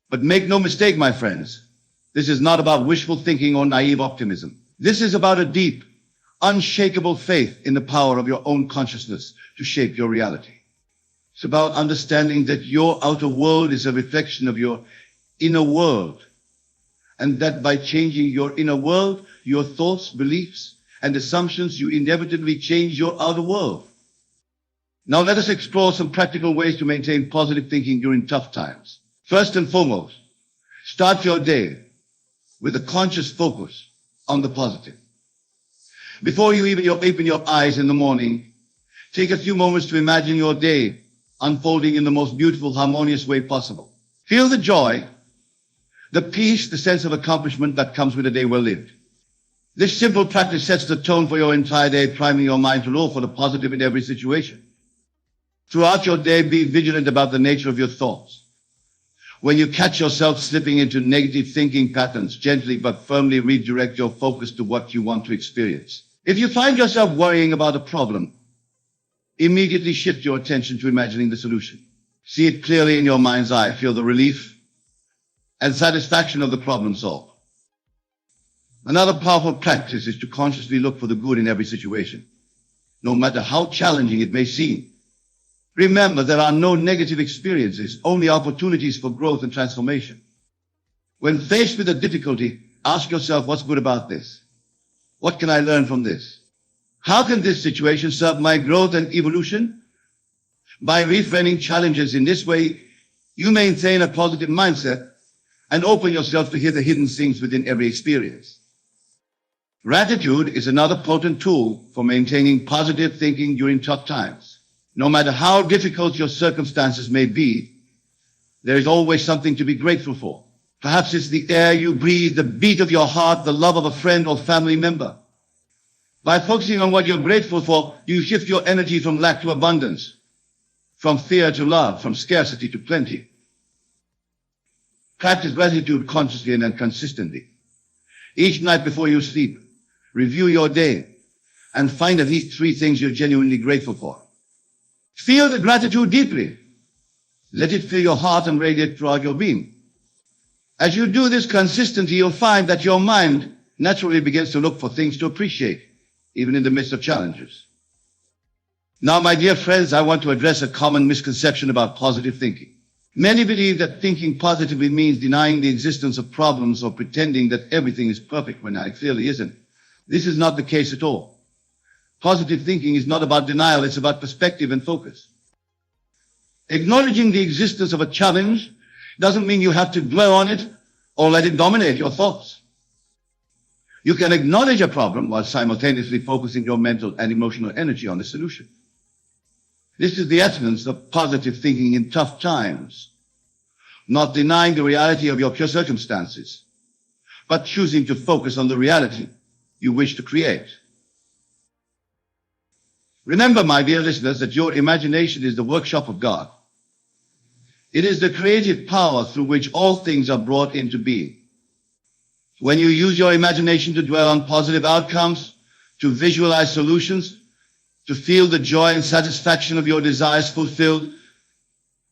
But make no mistake, my friends, this is not about wishful thinking or naive optimism. This is about a deep, unshakable faith in the power of your own consciousness to shape your reality. It's about understanding that your outer world is a reflection of your inner world, and that by changing your inner world, your thoughts, beliefs, and assumptions, you inevitably change your outer world. Now let us explore some practical ways to maintain positive thinking during tough times. First and foremost, start your day with a conscious focus on the positive. Before you even open your eyes in the morning, take a few moments to imagine your day unfolding in the most beautiful, harmonious way possible. Feel the joy, the peace, the sense of accomplishment that comes with a day well lived. This simple practice sets the tone for your entire day, priming your mind to look for the positive in every situation. Throughout your day, be vigilant about the nature of your thoughts. When you catch yourself slipping into negative thinking patterns, gently but firmly redirect your focus to what you want to experience. If you find yourself worrying about a problem, immediately shift your attention to imagining the solution. See it clearly in your mind's eye. Feel the relief and satisfaction of the problem solved. Another powerful practice is to consciously look for the good in every situation, no matter how challenging it may seem. Remember, there are no negative experiences, only opportunities for growth and transformation. When faced with a difficulty, ask yourself, what's good about this? What can I learn from this? How can this situation serve my growth and evolution? By reframing challenges in this way, you maintain a positive mindset and open yourself to hear the hidden things within every experience. Gratitude is another potent tool for maintaining positive thinking during tough times. No matter how difficult your circumstances may be, there is always something to be grateful for. Perhaps it's the air you breathe, the beat of your heart, the love of a friend or family member. By focusing on what you're grateful for, you shift your energy from lack to abundance, from fear to love, from scarcity to plenty. Practice gratitude consciously and consistently. Each night before you sleep, review your day and find at least 3 things you're genuinely grateful for. Feel the gratitude deeply. Let it fill your heart and radiate throughout your being. As you do this consistently, you'll find that your mind naturally begins to look for things to appreciate, even in the midst of challenges. Now, my dear friends, I want to address a common misconception about positive thinking. Many believe that thinking positively means denying the existence of problems or pretending that everything is perfect when it clearly isn't. This is not the case at all. Positive thinking is not about denial, it's about perspective and focus. Acknowledging the existence of a challenge doesn't mean you have to dwell on it or let it dominate your thoughts. You can acknowledge a problem while simultaneously focusing your mental and emotional energy on the solution. This is the essence of positive thinking in tough times. Not denying the reality of your pure circumstances, but choosing to focus on the reality you wish to create. Remember, my dear listeners, that your imagination is the workshop of God. It is the creative power through which all things are brought into being. When you use your imagination to dwell on positive outcomes, to visualize solutions, to feel the joy and satisfaction of your desires fulfilled,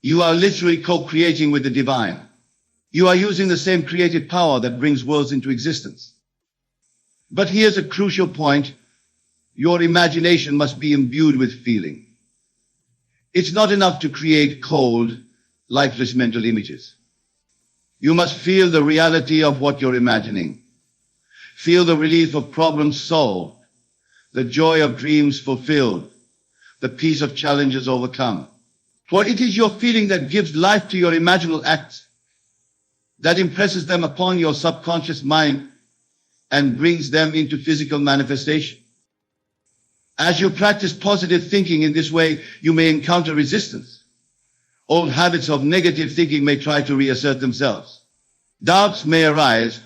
you are literally co-creating with the divine. You are using the same creative power that brings worlds into existence. But here's a crucial point. Your imagination must be imbued with feeling. It's not enough to create cold, lifeless mental images. You must feel the reality of what you're imagining. Feel the relief of problems solved, the joy of dreams fulfilled, the peace of challenges overcome. For it is your feeling that gives life to your imaginal acts, that impresses them upon your subconscious mind and brings them into physical manifestation. As you practice positive thinking in this way, you may encounter resistance. Old habits of negative thinking may try to reassert themselves. Doubts may arise,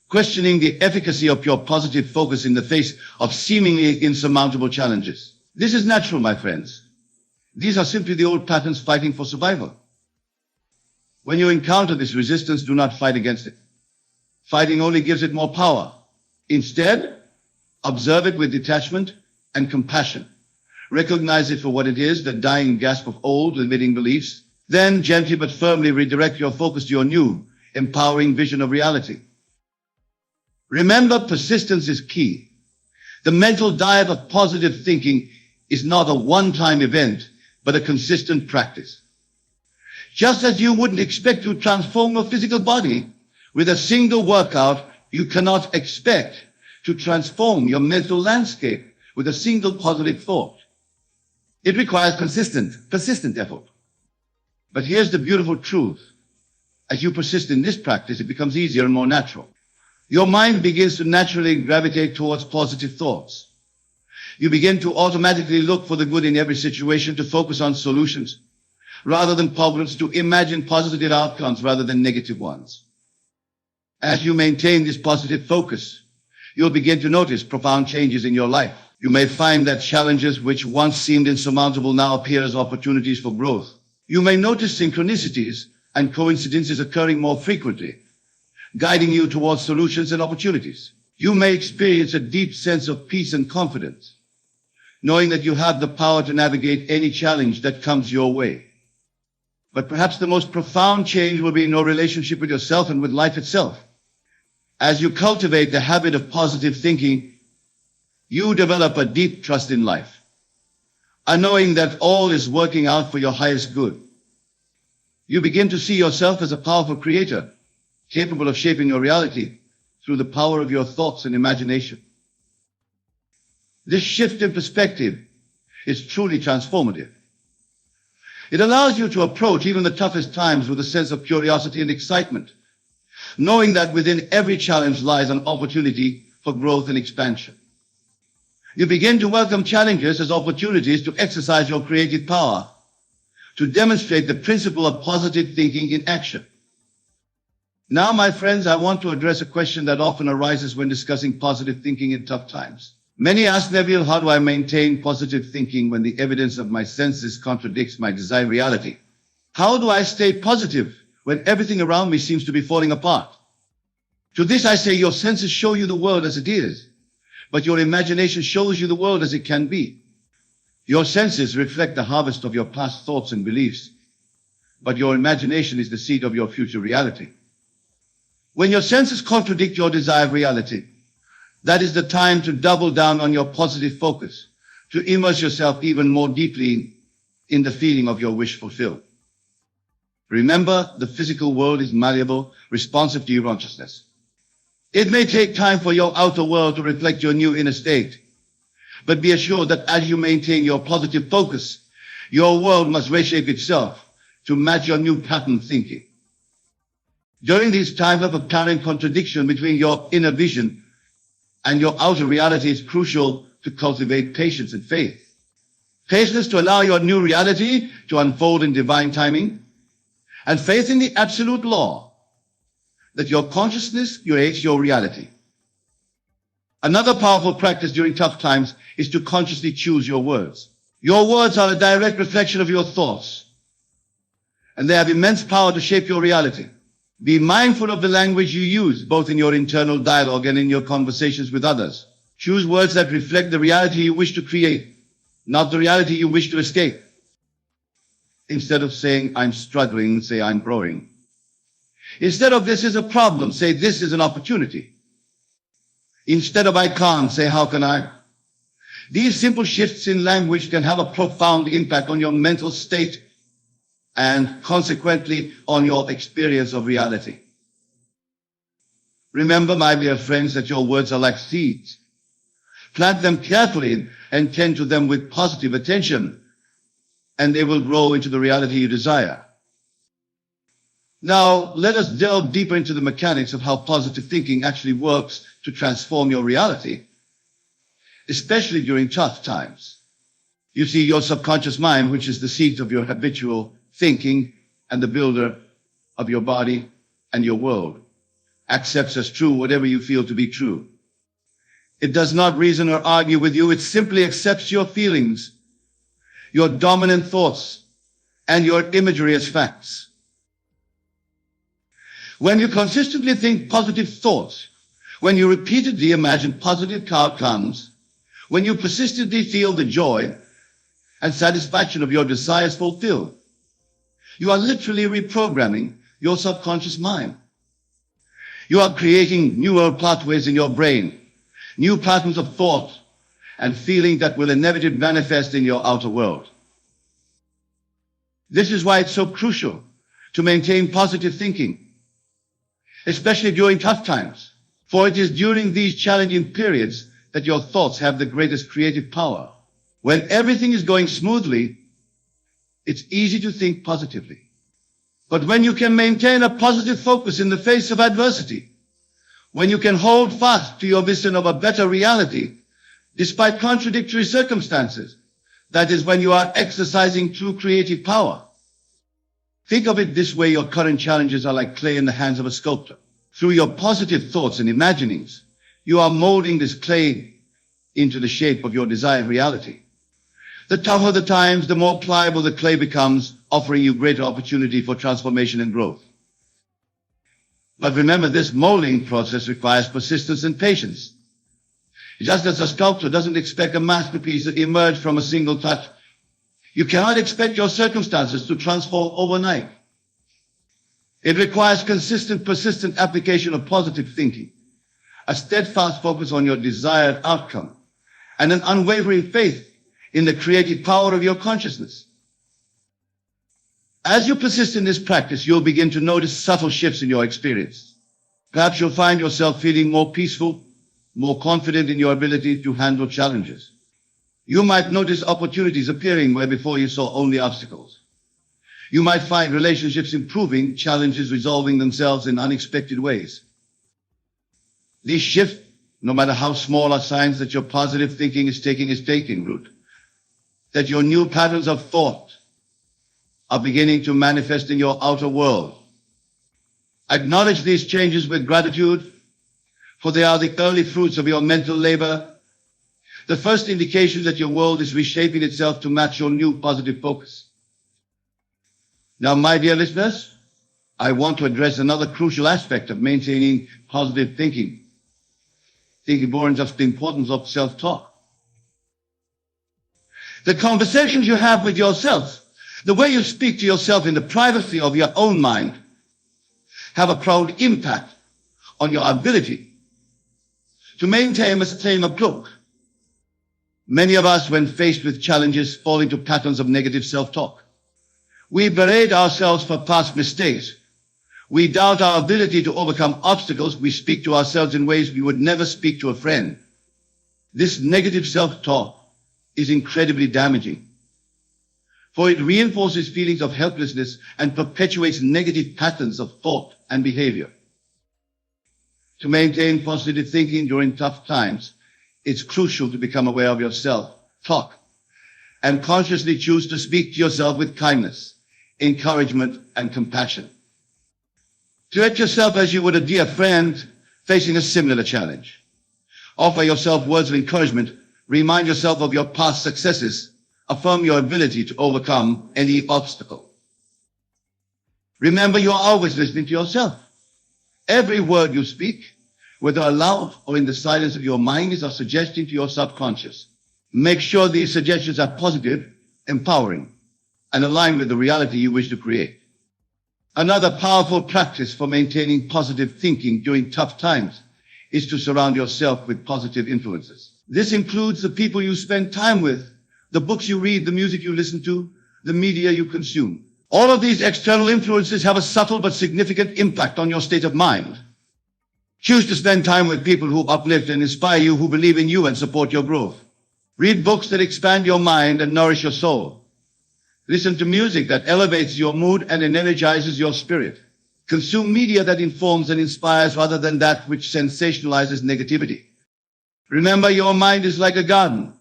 questioning the efficacy of your positive focus in the face of seemingly insurmountable challenges. This is natural, my friends. These are simply the old patterns fighting for survival. When you encounter this resistance, do not fight against it. Fighting only gives it more power. Instead, observe it with detachment and compassion. Recognize it for what it is, the dying gasp of old, limiting beliefs. Then gently but firmly redirect your focus to your new, empowering vision of reality. Remember, persistence is key. The mental diet of positive thinking is not a one-time event, but a consistent practice. Just as you wouldn't expect to transform your physical body with a single workout, you cannot expect to transform your mental landscape with a single positive thought. It requires persistent effort. But here's the beautiful truth. As you persist in this practice, it becomes easier and more natural. Your mind begins to naturally gravitate towards positive thoughts. You begin to automatically look for the good in every situation, to focus on solutions rather than problems, to imagine positive outcomes rather than negative ones. As you maintain this positive focus, you'll begin to notice profound changes in your life. You may find that challenges which once seemed insurmountable now appear as opportunities for growth. You may notice synchronicities and coincidences occurring more frequently, guiding you towards solutions and opportunities. You may experience a deep sense of peace and confidence, knowing that you have the power to navigate any challenge that comes your way. But perhaps the most profound change will be in your relationship with yourself and with life itself. As you cultivate the habit of positive thinking, you develop a deep trust in life, a knowing that all is working out for your highest good. You begin to see yourself as a powerful creator, capable of shaping your reality through the power of your thoughts and imagination. This shift in perspective is truly transformative. It allows you to approach even the toughest times with a sense of curiosity and excitement, knowing that within every challenge lies an opportunity for growth and expansion. You begin to welcome challenges as opportunities to exercise your creative power, to demonstrate the principle of positive thinking in action. Now, my friends, I want to address a question that often arises when discussing positive thinking in tough times. Many ask Neville, how do I maintain positive thinking when the evidence of my senses contradicts my desired reality? How do I stay positive when everything around me seems to be falling apart? To this I say, your senses show you the world as it is, but your imagination shows you the world as it can be. Your senses reflect the harvest of your past thoughts and beliefs, but your imagination is the seed of your future reality. When your senses contradict your desired reality, that is the time to double down on your positive focus, to immerse yourself even more deeply in the feeling of your wish fulfilled. Remember, the physical world is malleable, responsive to your consciousness. It may take time for your outer world to reflect your new inner state, but be assured that as you maintain your positive focus, your world must reshape itself to match your new pattern thinking. During these times of apparent contradiction between your inner vision and your outer reality, is crucial to cultivate patience and faith. Patience to allow your new reality to unfold in divine timing, and faith in the absolute law that your consciousness creates your reality. Another powerful practice during tough times is to consciously choose your words. Your words are a direct reflection of your thoughts, and they have immense power to shape your reality. Be mindful of the language you use, both in your internal dialogue and in your conversations with others. Choose words that reflect the reality you wish to create, not the reality you wish to escape. Instead of saying, I'm struggling, say, I'm growing. Instead of this is a problem, say, this is an opportunity. Instead of I can't, say, how can I? These simple shifts in language can have a profound impact on your mental state and consequently on your experience of reality. Remember, my dear friends, that your words are like seeds. Plant them carefully and tend to them with positive attention, and they will grow into the reality you desire. Now, let us delve deeper into the mechanics of how positive thinking actually works to transform your reality, especially during tough times. You see, your subconscious mind, which is the seat of your habitual thinking and the builder of your body and your world, accepts as true whatever you feel to be true. It does not reason or argue with you. It simply accepts your feelings, your dominant thoughts, and your imagery as facts. When you consistently think positive thoughts, when you repeatedly imagine positive outcomes, when you persistently feel the joy and satisfaction of your desires fulfilled, you are literally reprogramming your subconscious mind. You are creating neural pathways in your brain, new patterns of thought and feeling that will inevitably manifest in your outer world. This is why it's so crucial to maintain positive thinking, especially during tough times, for it is during these challenging periods that your thoughts have the greatest creative power. When everything is going smoothly, it's easy to think positively. But when you can maintain a positive focus in the face of adversity, when you can hold fast to your vision of a better reality, despite contradictory circumstances, that is when you are exercising true creative power. Think of it this way: your current challenges are like clay in the hands of a sculptor. Through your positive thoughts and imaginings, you are molding this clay into the shape of your desired reality. The tougher the times, the more pliable the clay becomes, offering you greater opportunity for transformation and growth. But remember, this molding process requires persistence and patience. Just as a sculptor doesn't expect a masterpiece to emerge from a single touch, you cannot expect your circumstances to transform overnight. It requires consistent, persistent application of positive thinking, a steadfast focus on your desired outcome, and an unwavering faith in the creative power of your consciousness. As you persist in this practice, you'll begin to notice subtle shifts in your experience. Perhaps you'll find yourself feeling more peaceful, more confident in your ability to handle challenges. You might notice opportunities appearing where before you saw only obstacles. You might find relationships improving, challenges resolving themselves in unexpected ways. These shifts, no matter how small, are signs that your positive thinking is taking root, that your new patterns of thought are beginning to manifest in your outer world. Acknowledge these changes with gratitude, for they are the early fruits of your mental labor, the first indication that your world is reshaping itself to match your new positive focus. Now, my dear listeners, I want to address another crucial aspect of maintaining positive thinking. Thinking more than just the importance of self-talk. The conversations you have with yourself, the way you speak to yourself in the privacy of your own mind, have a profound impact on your ability to maintain a same approach. Many of us, when faced with challenges, fall into patterns of negative self-talk. We berate ourselves for past mistakes. We doubt our ability to overcome obstacles. We speak to ourselves in ways we would never speak to a friend. This negative self-talk is incredibly damaging, for it reinforces feelings of helplessness and perpetuates negative patterns of thought and behavior. To maintain positive thinking during tough times, it's crucial to become aware of your self-talk and consciously choose to speak to yourself with kindness, encouragement, and compassion. Treat yourself as you would a dear friend facing a similar challenge. Offer yourself words of encouragement. Remind yourself of your past successes. Affirm your ability to overcome any obstacle. Remember, you are always listening to yourself. Every word you speak, whether aloud or in the silence of your mind, is a suggestion to your subconscious. Make sure these suggestions are positive, empowering, and aligned with the reality you wish to create. Another powerful practice for maintaining positive thinking during tough times is to surround yourself with positive influences. This includes the people you spend time with, the books you read, the music you listen to, the media you consume. All of these external influences have a subtle but significant impact on your state of mind. Choose to spend time with people who uplift and inspire you, who believe in you and support your growth. Read books that expand your mind and nourish your soul. Listen to music that elevates your mood and energizes your spirit. Consume media that informs and inspires rather than that which sensationalizes negativity. Remember, your mind is like a garden.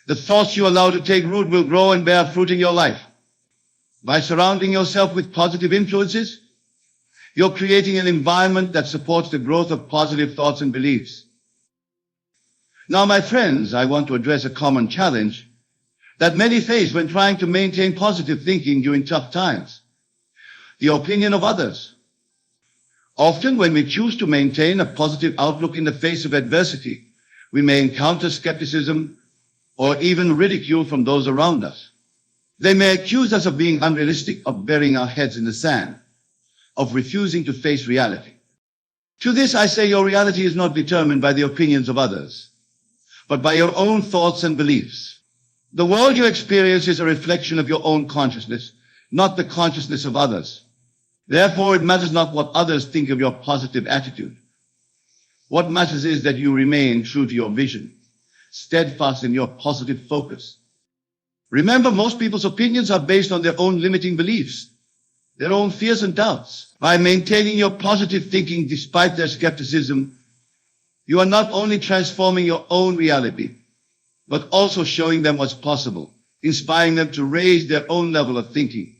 The thoughts you allow to take root will grow and bear fruit in your life. By surrounding yourself with positive influences, you're creating an environment that supports the growth of positive thoughts and beliefs. Now, my friends, I want to address a common challenge that many face when trying to maintain positive thinking during tough times: the opinion of others. Often, when we choose to maintain a positive outlook in the face of adversity, we may encounter skepticism or even ridicule from those around us. They may accuse us of being unrealistic, of burying our heads in the sand, of refusing to face reality. To this I say, your reality is not determined by the opinions of others, but by your own thoughts and beliefs. The world you experience is a reflection of your own consciousness, not the consciousness of others. Therefore, it matters not what others think of your positive attitude. What matters is that you remain true to your vision, steadfast in your positive focus. Remember, most people's opinions are based on their own limiting beliefs, their own fears and doubts. By maintaining your positive thinking despite their skepticism, you are not only transforming your own reality, but also showing them what's possible, inspiring them to raise their own level of thinking.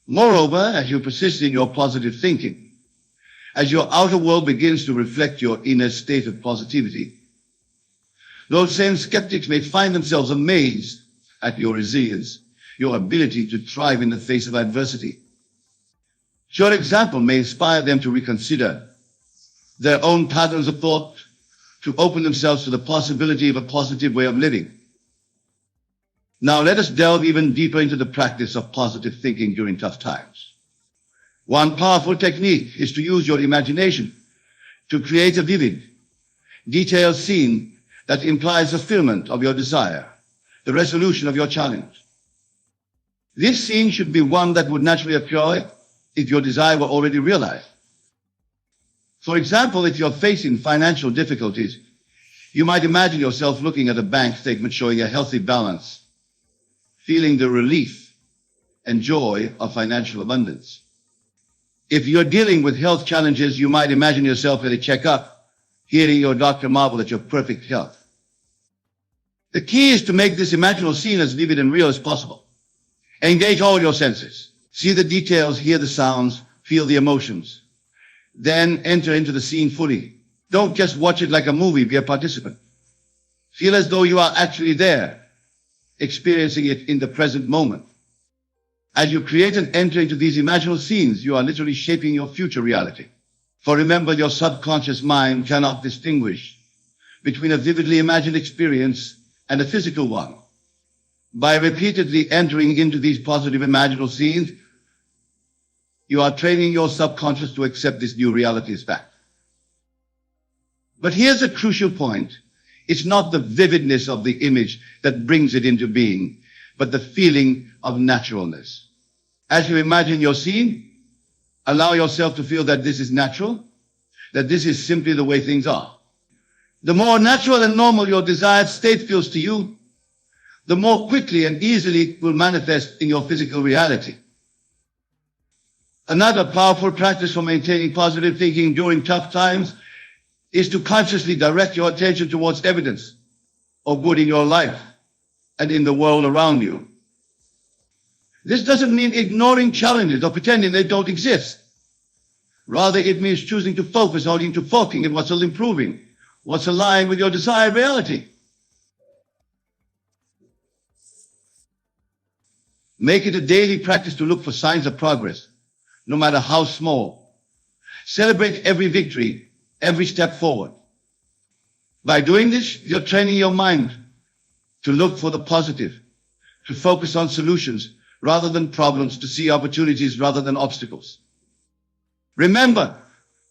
Moreover, as you persist in your positive thinking, as your outer world begins to reflect your inner state of positivity, those same skeptics may find themselves amazed at your resilience, your ability to thrive in the face of adversity. Your example may inspire them to reconsider their own patterns of thought, to open themselves to the possibility of a positive way of living. Now let us delve even deeper into the practice of positive thinking during tough times. One powerful technique is to use your imagination to create a vivid, detailed scene that implies fulfillment of your desire, the resolution of your challenge. This scene should be one that would naturally occur if your desire were already realized. For example, if you're facing financial difficulties, you might imagine yourself looking at a bank statement showing a healthy balance, feeling the relief and joy of financial abundance. If you're dealing with health challenges, you might imagine yourself at a checkup, hearing your doctor marvel at your perfect health. The key is to make this imaginal scene as vivid and real as possible. Engage all your senses. See the details, hear the sounds, feel the emotions. Then enter into the scene fully. Don't just watch it like a movie, be a participant. Feel as though you are actually there, experiencing it in the present moment. As you create and enter into these imaginal scenes, you are literally shaping your future reality. For remember, your subconscious mind cannot distinguish between a vividly imagined experience and a physical one. By repeatedly entering into these positive imaginal scenes, you are training your subconscious to accept this new reality as fact. But here's a crucial point. It's not the vividness of the image that brings it into being, but the feeling of naturalness. As you imagine your scene, allow yourself to feel that this is natural, that this is simply the way things are. The more natural and normal your desired state feels to you, the more quickly and easily it will manifest in your physical reality. Another powerful practice for maintaining positive thinking during tough times is to consciously direct your attention towards evidence of good in your life and in the world around you. This doesn't mean ignoring challenges or pretending they don't exist. Rather, it means choosing to focus on what's still improving, what's aligned with your desired reality. Make it a daily practice to look for signs of progress, no matter how small. Celebrate every victory, every step forward. By doing this, you're training your mind to look for the positive, to focus on solutions rather than problems, to see opportunities rather than obstacles. Remember,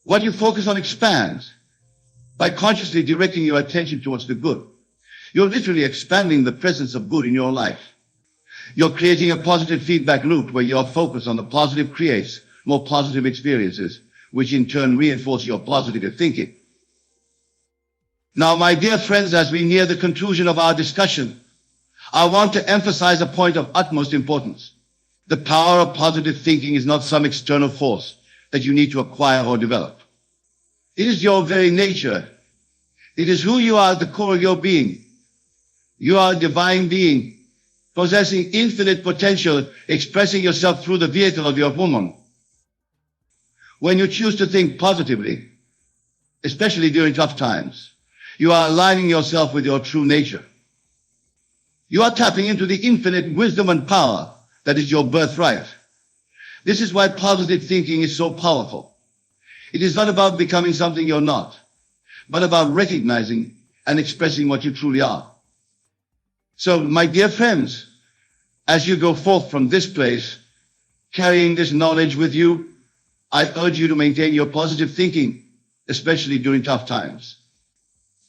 what you focus on expands. By consciously directing your attention towards the good, you're literally expanding the presence of good in your life. You're creating a positive feedback loop where your focus on the positive creates more positive experiences, which in turn reinforce your positive thinking. Now, my dear friends, as we near the conclusion of our discussion, I want to emphasize a point of utmost importance. The power of positive thinking is not some external force that you need to acquire or develop. It is your very nature. It is who you are at the core of your being. You are a divine being, possessing infinite potential, expressing yourself through the vehicle of your woman. When you choose to think positively, especially during tough times, you are aligning yourself with your true nature. You are tapping into the infinite wisdom and power that is your birthright. This is why positive thinking is so powerful. It is not about becoming something you're not, but about recognizing and expressing what you truly are. So, my dear friends, as you go forth from this place, carrying this knowledge with you, I urge you to maintain your positive thinking, especially during tough times.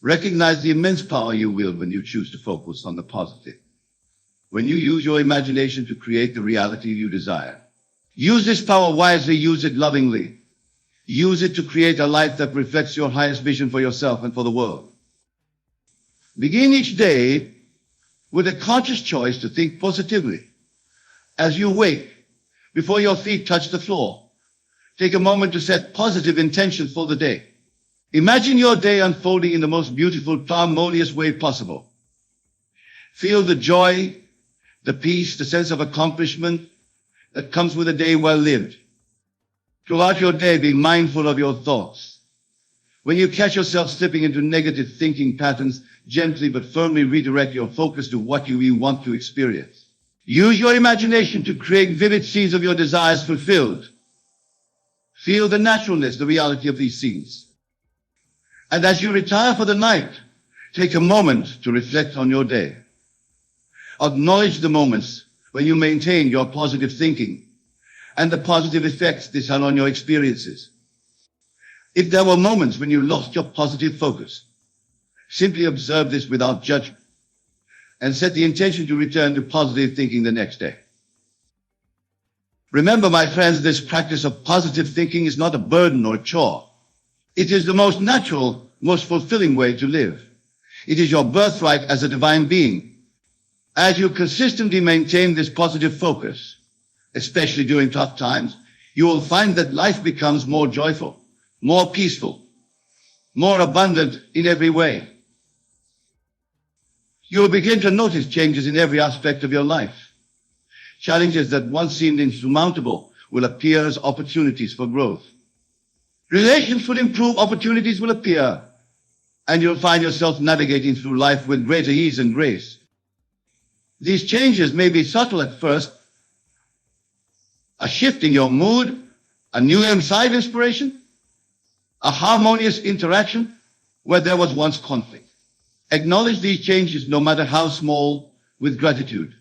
Recognize the immense power you wield when you choose to focus on the positive. When you use your imagination to create the reality you desire. Use this power wisely, use it lovingly. Use it to create a life that reflects your highest vision for yourself and for the world. Begin each day with a conscious choice to think positively. As you wake, before your feet touch the floor, take a moment to set positive intentions for the day. Imagine your day unfolding in the most beautiful, harmonious way possible. Feel the joy, the peace, the sense of accomplishment that comes with a day well lived. Throughout your day, be mindful of your thoughts. When you catch yourself slipping into negative thinking patterns, gently but firmly redirect your focus to what you want to experience. Use your imagination to create vivid scenes of your desires fulfilled. Feel the naturalness, the reality of these scenes. And as you retire for the night, take a moment to reflect on your day. Acknowledge the moments when you maintain your positive thinking and the positive effects this had on your experiences. If there were moments when you lost your positive focus, simply observe this without judgment and set the intention to return to positive thinking the next day. Remember, my friends, this practice of positive thinking is not a burden or a chore. It is the most natural, most fulfilling way to live. It is your birthright as a divine being. As you consistently maintain this positive focus, especially during tough times, you will find that life becomes more joyful, more peaceful, more abundant in every way. You will begin to notice changes in every aspect of your life. Challenges that once seemed insurmountable will appear as opportunities for growth. Relations will improve, opportunities will appear, and you'll find yourself navigating through life with greater ease and grace. These changes may be subtle at first, a shift in your mood, a new inside inspiration, a harmonious interaction where there was once conflict. Acknowledge these changes, no matter how small, with gratitude,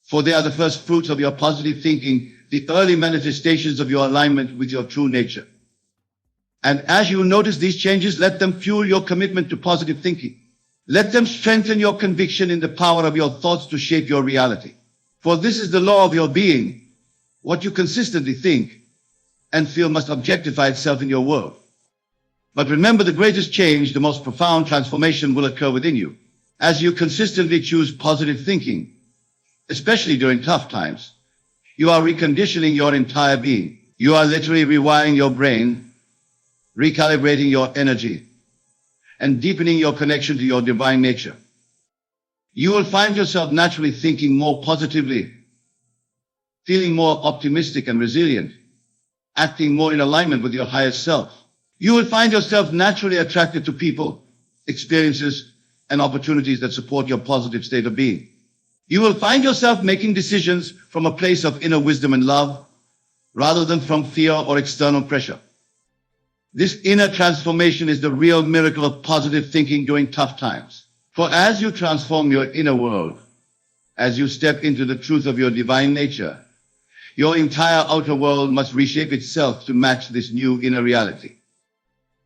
for they are the first fruits of your positive thinking, the early manifestations of your alignment with your true nature. And as you notice these changes, let them fuel your commitment to positive thinking. Let them strengthen your conviction in the power of your thoughts to shape your reality. For this is the law of your being. What you consistently think and feel must objectify itself in your world. But remember, the greatest change, the most profound transformation will occur within you. As you consistently choose positive thinking, especially during tough times, you are reconditioning your entire being. You are literally rewiring your brain, recalibrating your energy, and deepening your connection to your divine nature. You will find yourself naturally thinking more positively, feeling more optimistic and resilient, acting more in alignment with your highest self. You will find yourself naturally attracted to people, experiences, and opportunities that support your positive state of being. You will find yourself making decisions from a place of inner wisdom and love, rather than from fear or external pressure. This inner transformation is the real miracle of positive thinking during tough times. For as you transform your inner world, as you step into the truth of your divine nature, your entire outer world must reshape itself to match this new inner reality.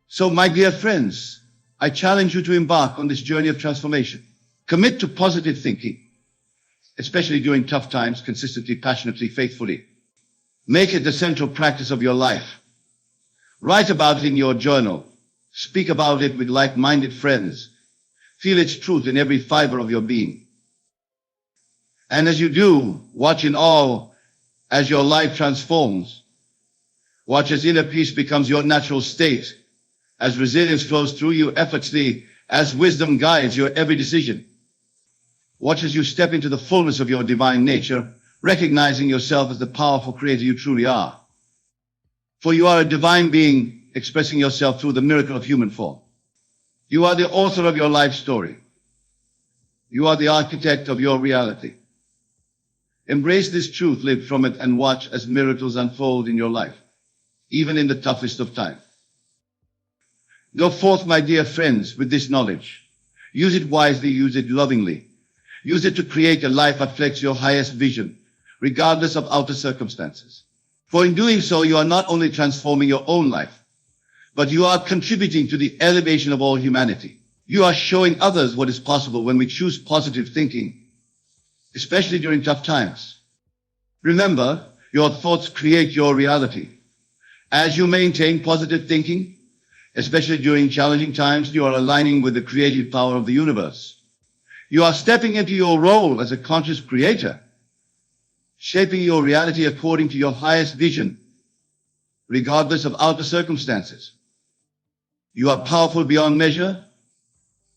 So, my dear friends, I challenge you to embark on this journey of transformation. Commit to positive thinking, especially during tough times, consistently, passionately, faithfully. Make it the central practice of your life. Write about it in your journal. Speak about it with like-minded friends. Feel its truth in every fiber of your being. And as you do, watch in awe as your life transforms. Watch as inner peace becomes your natural state, as resilience flows through you effortlessly, as wisdom guides your every decision. Watch as you step into the fullness of your divine nature, recognizing yourself as the powerful creator you truly are. For you are a divine being expressing yourself through the miracle of human form. You are the author of your life story. You are the architect of your reality. Embrace this truth, live from it, and watch as miracles unfold in your life, even in the toughest of times. Go forth, my dear friends, with this knowledge. Use it wisely, use it lovingly. Use it to create a life that reflects your highest vision, regardless of outer circumstances. For in doing so, you are not only transforming your own life, but you are contributing to the elevation of all humanity. You are showing others what is possible when we choose positive thinking, especially during tough times. Remember, your thoughts create your reality. As you maintain positive thinking, especially during challenging times, you are aligning with the creative power of the universe. You are stepping into your role as a conscious creator, shaping your reality according to your highest vision, regardless of outer circumstances. You are powerful beyond measure.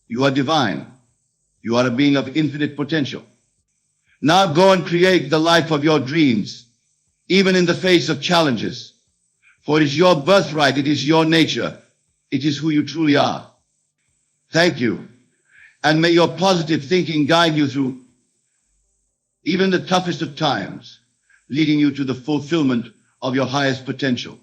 You are divine. You are a being of infinite potential. Now go and create the life of your dreams, even in the face of challenges. For it is your birthright, it is your nature, it is who you truly are. Thank you. And may your positive thinking guide you through even the toughest of times, leading you to the fulfillment of your highest potential.